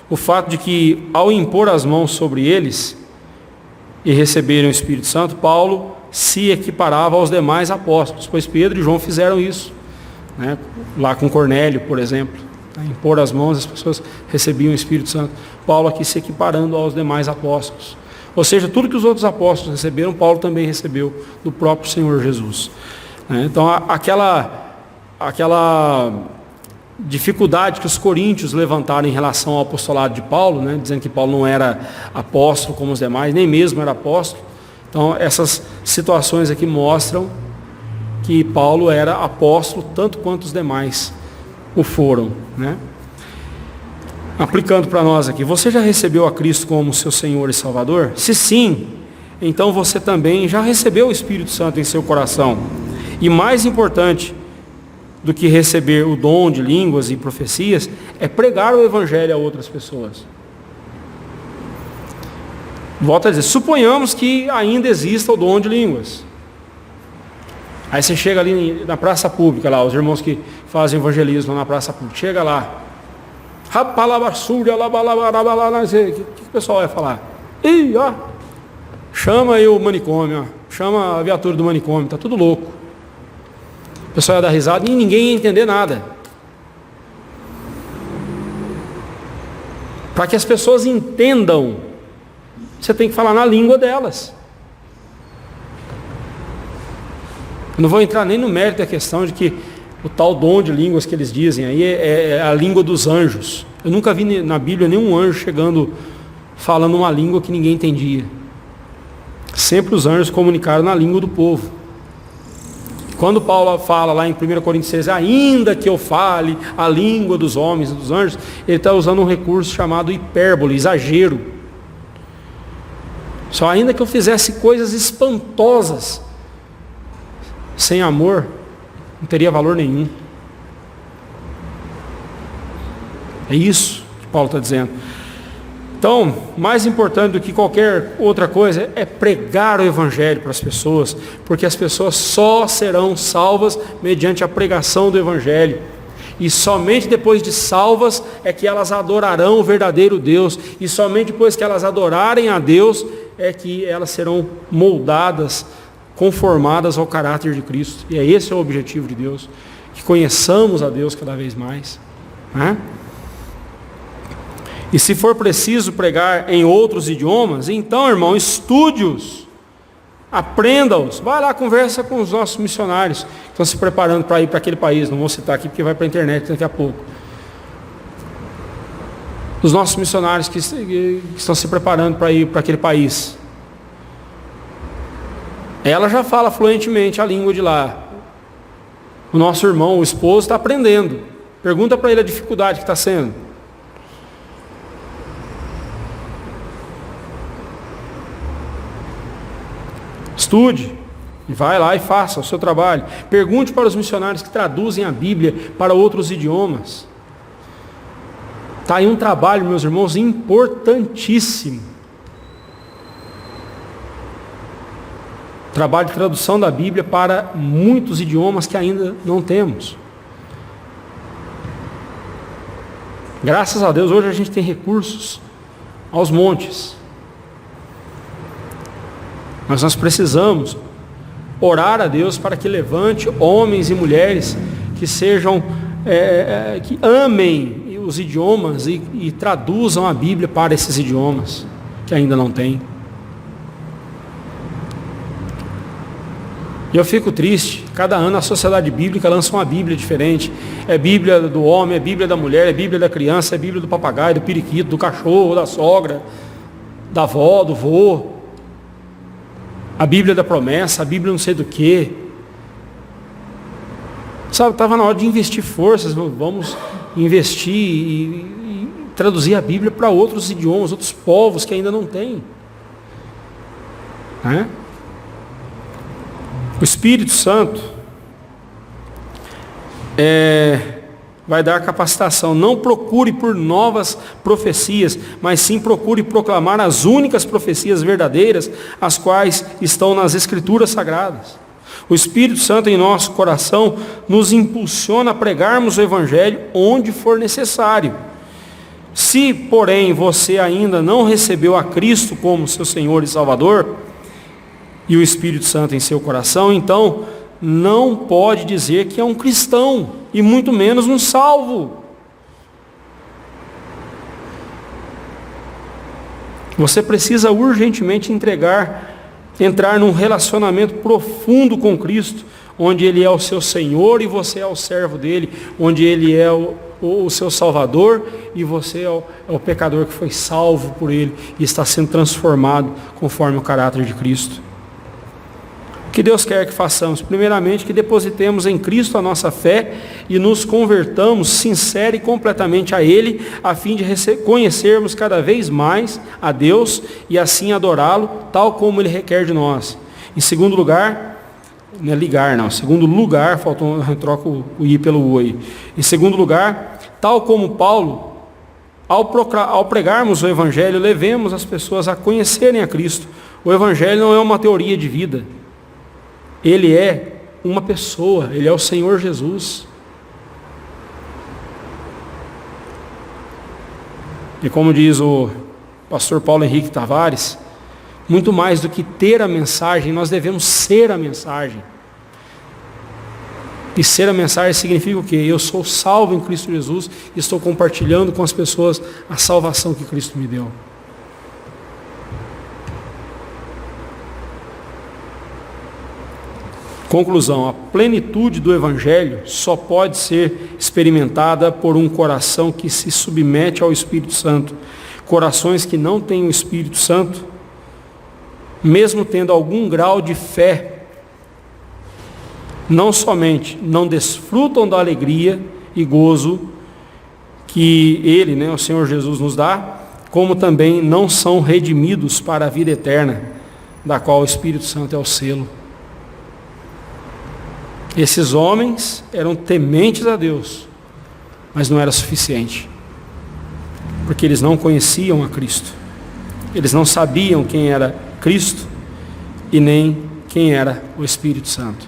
o fato de que, ao impor as mãos sobre eles e receberem o Espírito Santo, Paulo se equiparava aos demais apóstolos, pois Pedro e João fizeram isso, né? Lá com Cornélio, por exemplo, né? Impor as mãos, as pessoas recebiam o Espírito Santo. Paulo aqui se equiparando aos demais apóstolos, ou seja, tudo que os outros apóstolos receberam, Paulo também recebeu do próprio Senhor Jesus, né? Então aquela dificuldade que os coríntios levantaram em relação ao apostolado de Paulo, né? Dizendo que Paulo não era apóstolo como os demais, nem mesmo era apóstolo. Então, essas situações aqui mostram que Paulo era apóstolo tanto quanto os demais o foram, né? Aplicando para nós aqui, você já recebeu a Cristo como seu Senhor e Salvador? Se sim, então você também já recebeu o Espírito Santo em seu coração. E mais importante do que receber o dom de línguas e profecias, é pregar o Evangelho a outras pessoas. Volto a dizer, suponhamos que ainda exista o dom de línguas. Aí você chega ali na praça pública, lá, os irmãos que fazem evangelismo na praça pública, chega lá. O que o pessoal vai falar? Chama aí o manicômio, chama a viatura do manicômio, tá tudo louco. O pessoal ia dar risada e ninguém ia entender nada. Para que as pessoas entendam, você tem que falar na língua delas. Eu não vou entrar nem no mérito da questão de que o tal dom de línguas que eles dizem aí é a língua dos anjos. Eu nunca vi na Bíblia nenhum anjo chegando, falando uma língua que ninguém entendia. Sempre os anjos comunicaram na língua do povo. Quando Paulo fala lá em 1 Coríntios 6, ainda que eu fale a língua dos homens e dos anjos, ele está usando um recurso chamado hipérbole, exagero. Só ainda que eu fizesse coisas espantosas, sem amor, não teria valor nenhum. É isso que Paulo está dizendo. Então, mais importante do que qualquer outra coisa é pregar o Evangelho para as pessoas, porque as pessoas só serão salvas mediante a pregação do Evangelho. E somente depois de salvas é que elas adorarão o verdadeiro Deus. E somente depois que elas adorarem a Deus é que elas serão moldadas, conformadas ao caráter de Cristo. E esse é o objetivo de Deus, que conheçamos a Deus cada vez mais, né? E se for preciso pregar em outros idiomas, então, irmão, estude-os, aprenda-os. Vai lá, conversa com os nossos missionários que estão se preparando para ir para aquele país. Não vou citar aqui porque vai para a internet daqui a pouco. Os nossos missionários que estão se preparando para ir para aquele país. Ela já fala fluentemente a língua de lá. O nosso irmão, o esposo, está aprendendo. Pergunta para ele a dificuldade que está sendo. Estude, e vai lá e faça o seu trabalho. Pergunte para os missionários que traduzem a Bíblia para outros idiomas. Está aí um trabalho, meus irmãos, importantíssimo. Trabalho de tradução da Bíblia para muitos idiomas que ainda não temos. Graças a Deus, hoje a gente tem recursos aos montes. Mas nós precisamos orar a Deus para que levante homens e mulheres que sejam, que amem os idiomas e traduzam a Bíblia para esses idiomas que ainda não tem. E eu fico triste, cada ano a Sociedade Bíblica lança uma Bíblia diferente. É Bíblia do homem, é Bíblia da mulher, é Bíblia da criança, é Bíblia do papagaio, do periquito, do cachorro, da sogra, da avó, do vô. A Bíblia da promessa, a Bíblia não sei do que. Sabe, estava na hora de investir forças, vamos investir e traduzir a Bíblia para outros idiomas, outros povos que ainda não têm. Né? O Espírito Santo vai dar capacitação. Não procure por novas profecias, mas sim procure proclamar as únicas profecias verdadeiras, as quais estão nas Escrituras Sagradas. O Espírito Santo em nosso coração nos impulsiona a pregarmos o Evangelho onde for necessário. Se, porém, você ainda não recebeu a Cristo como seu Senhor e Salvador, e o Espírito Santo em seu coração, então não pode dizer que é um cristão, e muito menos um salvo. Você precisa urgentemente entrar num relacionamento profundo com Cristo, onde Ele é o seu Senhor e você é o servo dEle, onde Ele é o seu Salvador e você é o pecador que foi salvo por Ele e está sendo transformado conforme o caráter de Cristo. O que Deus quer que façamos? Primeiramente, que depositemos em Cristo a nossa fé e nos convertamos sincera e completamente a Ele, a fim de conhecermos cada vez mais a Deus e assim adorá-lo, tal como Ele requer de nós. Em segundo lugar, segundo lugar, eu troco o I pelo U aí. Em segundo lugar, tal como Paulo, ao pregarmos o Evangelho, levemos as pessoas a conhecerem a Cristo. O Evangelho não é uma teoria de vida. Ele é uma pessoa, Ele é o Senhor Jesus. E como diz o pastor Paulo Henrique Tavares, muito mais do que ter a mensagem, nós devemos ser a mensagem. E ser a mensagem significa o quê? Eu sou salvo em Cristo Jesus e estou compartilhando com as pessoas a salvação que Cristo me deu. Conclusão: a plenitude do Evangelho só pode ser experimentada por um coração que se submete ao Espírito Santo. Corações que não têm o Espírito Santo, mesmo tendo algum grau de fé, não somente não desfrutam da alegria e gozo que Ele, o Senhor Jesus, nos dá, como também não são redimidos para a vida eterna, da qual o Espírito Santo é o selo. Esses homens eram tementes a Deus, mas não era suficiente, porque eles não conheciam a Cristo. Eles não sabiam quem era Cristo e nem quem era o Espírito Santo.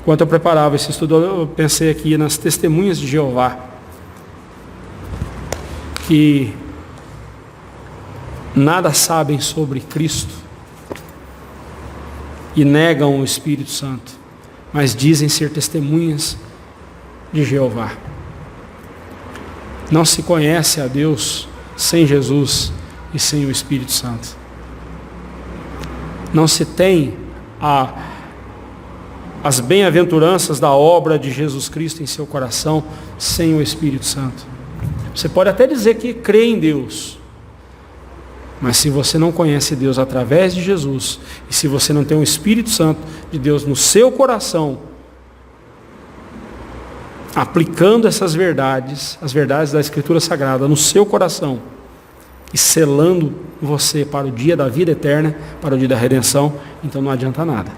Enquanto eu preparava esse estudo, eu pensei aqui nas testemunhas de Jeová, que nada sabem sobre Cristo e negam o Espírito Santo, mas dizem ser testemunhas de Jeová. Não se conhece a Deus sem Jesus e sem o Espírito Santo. Não se tem as bem-aventuranças da obra de Jesus Cristo em seu coração sem o Espírito Santo. Você pode até dizer que crê em Deus, mas se você não conhece Deus através de Jesus, e se você não tem o Espírito Santo de Deus no seu coração, aplicando essas verdades, as verdades da Escritura Sagrada no seu coração, e selando você para o dia da vida eterna, para o dia da redenção, então não adianta nada.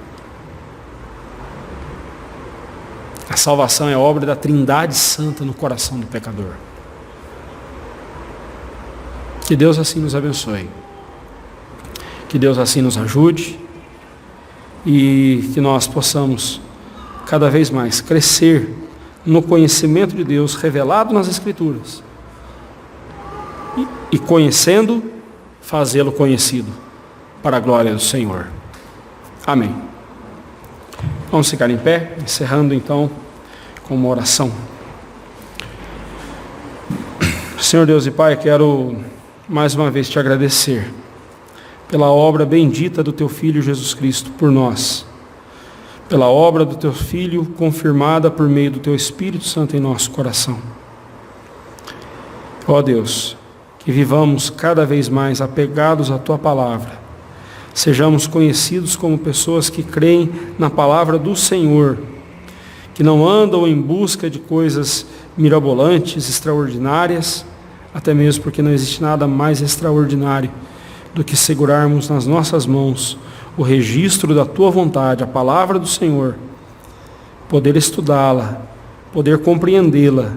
A salvação é obra da Trindade Santa no coração do pecador. Que Deus assim nos abençoe. Que Deus assim nos ajude. E que nós possamos cada vez mais crescer no conhecimento de Deus revelado nas Escrituras. E conhecendo, fazê-lo conhecido para a glória do Senhor. Amém. Vamos ficar em pé, encerrando então com uma oração. Senhor Deus e Pai, quero mais uma vez te agradecer pela obra bendita do teu Filho Jesus Cristo por nós, pela obra do teu Filho confirmada por meio do teu Espírito Santo em nosso coração. Ó Deus, que vivamos cada vez mais apegados à tua palavra, sejamos conhecidos como pessoas que creem na palavra do Senhor, que não andam em busca de coisas mirabolantes, extraordinárias, até mesmo porque não existe nada mais extraordinário do que segurarmos nas nossas mãos o registro da tua vontade, a palavra do Senhor, poder estudá-la, poder compreendê-la,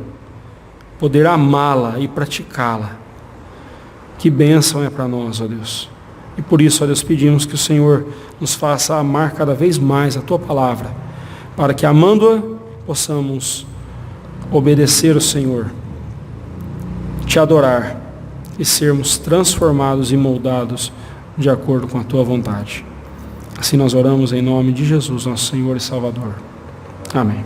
poder amá-la e praticá-la. Que bênção é para nós, ó Deus. E por isso, ó Deus, pedimos que o Senhor nos faça amar cada vez mais a tua palavra, para que, amando-a, possamos obedecer o Senhor, te adorar e sermos transformados e moldados de acordo com a tua vontade. Assim nós oramos em nome de Jesus, nosso Senhor e Salvador. Amém.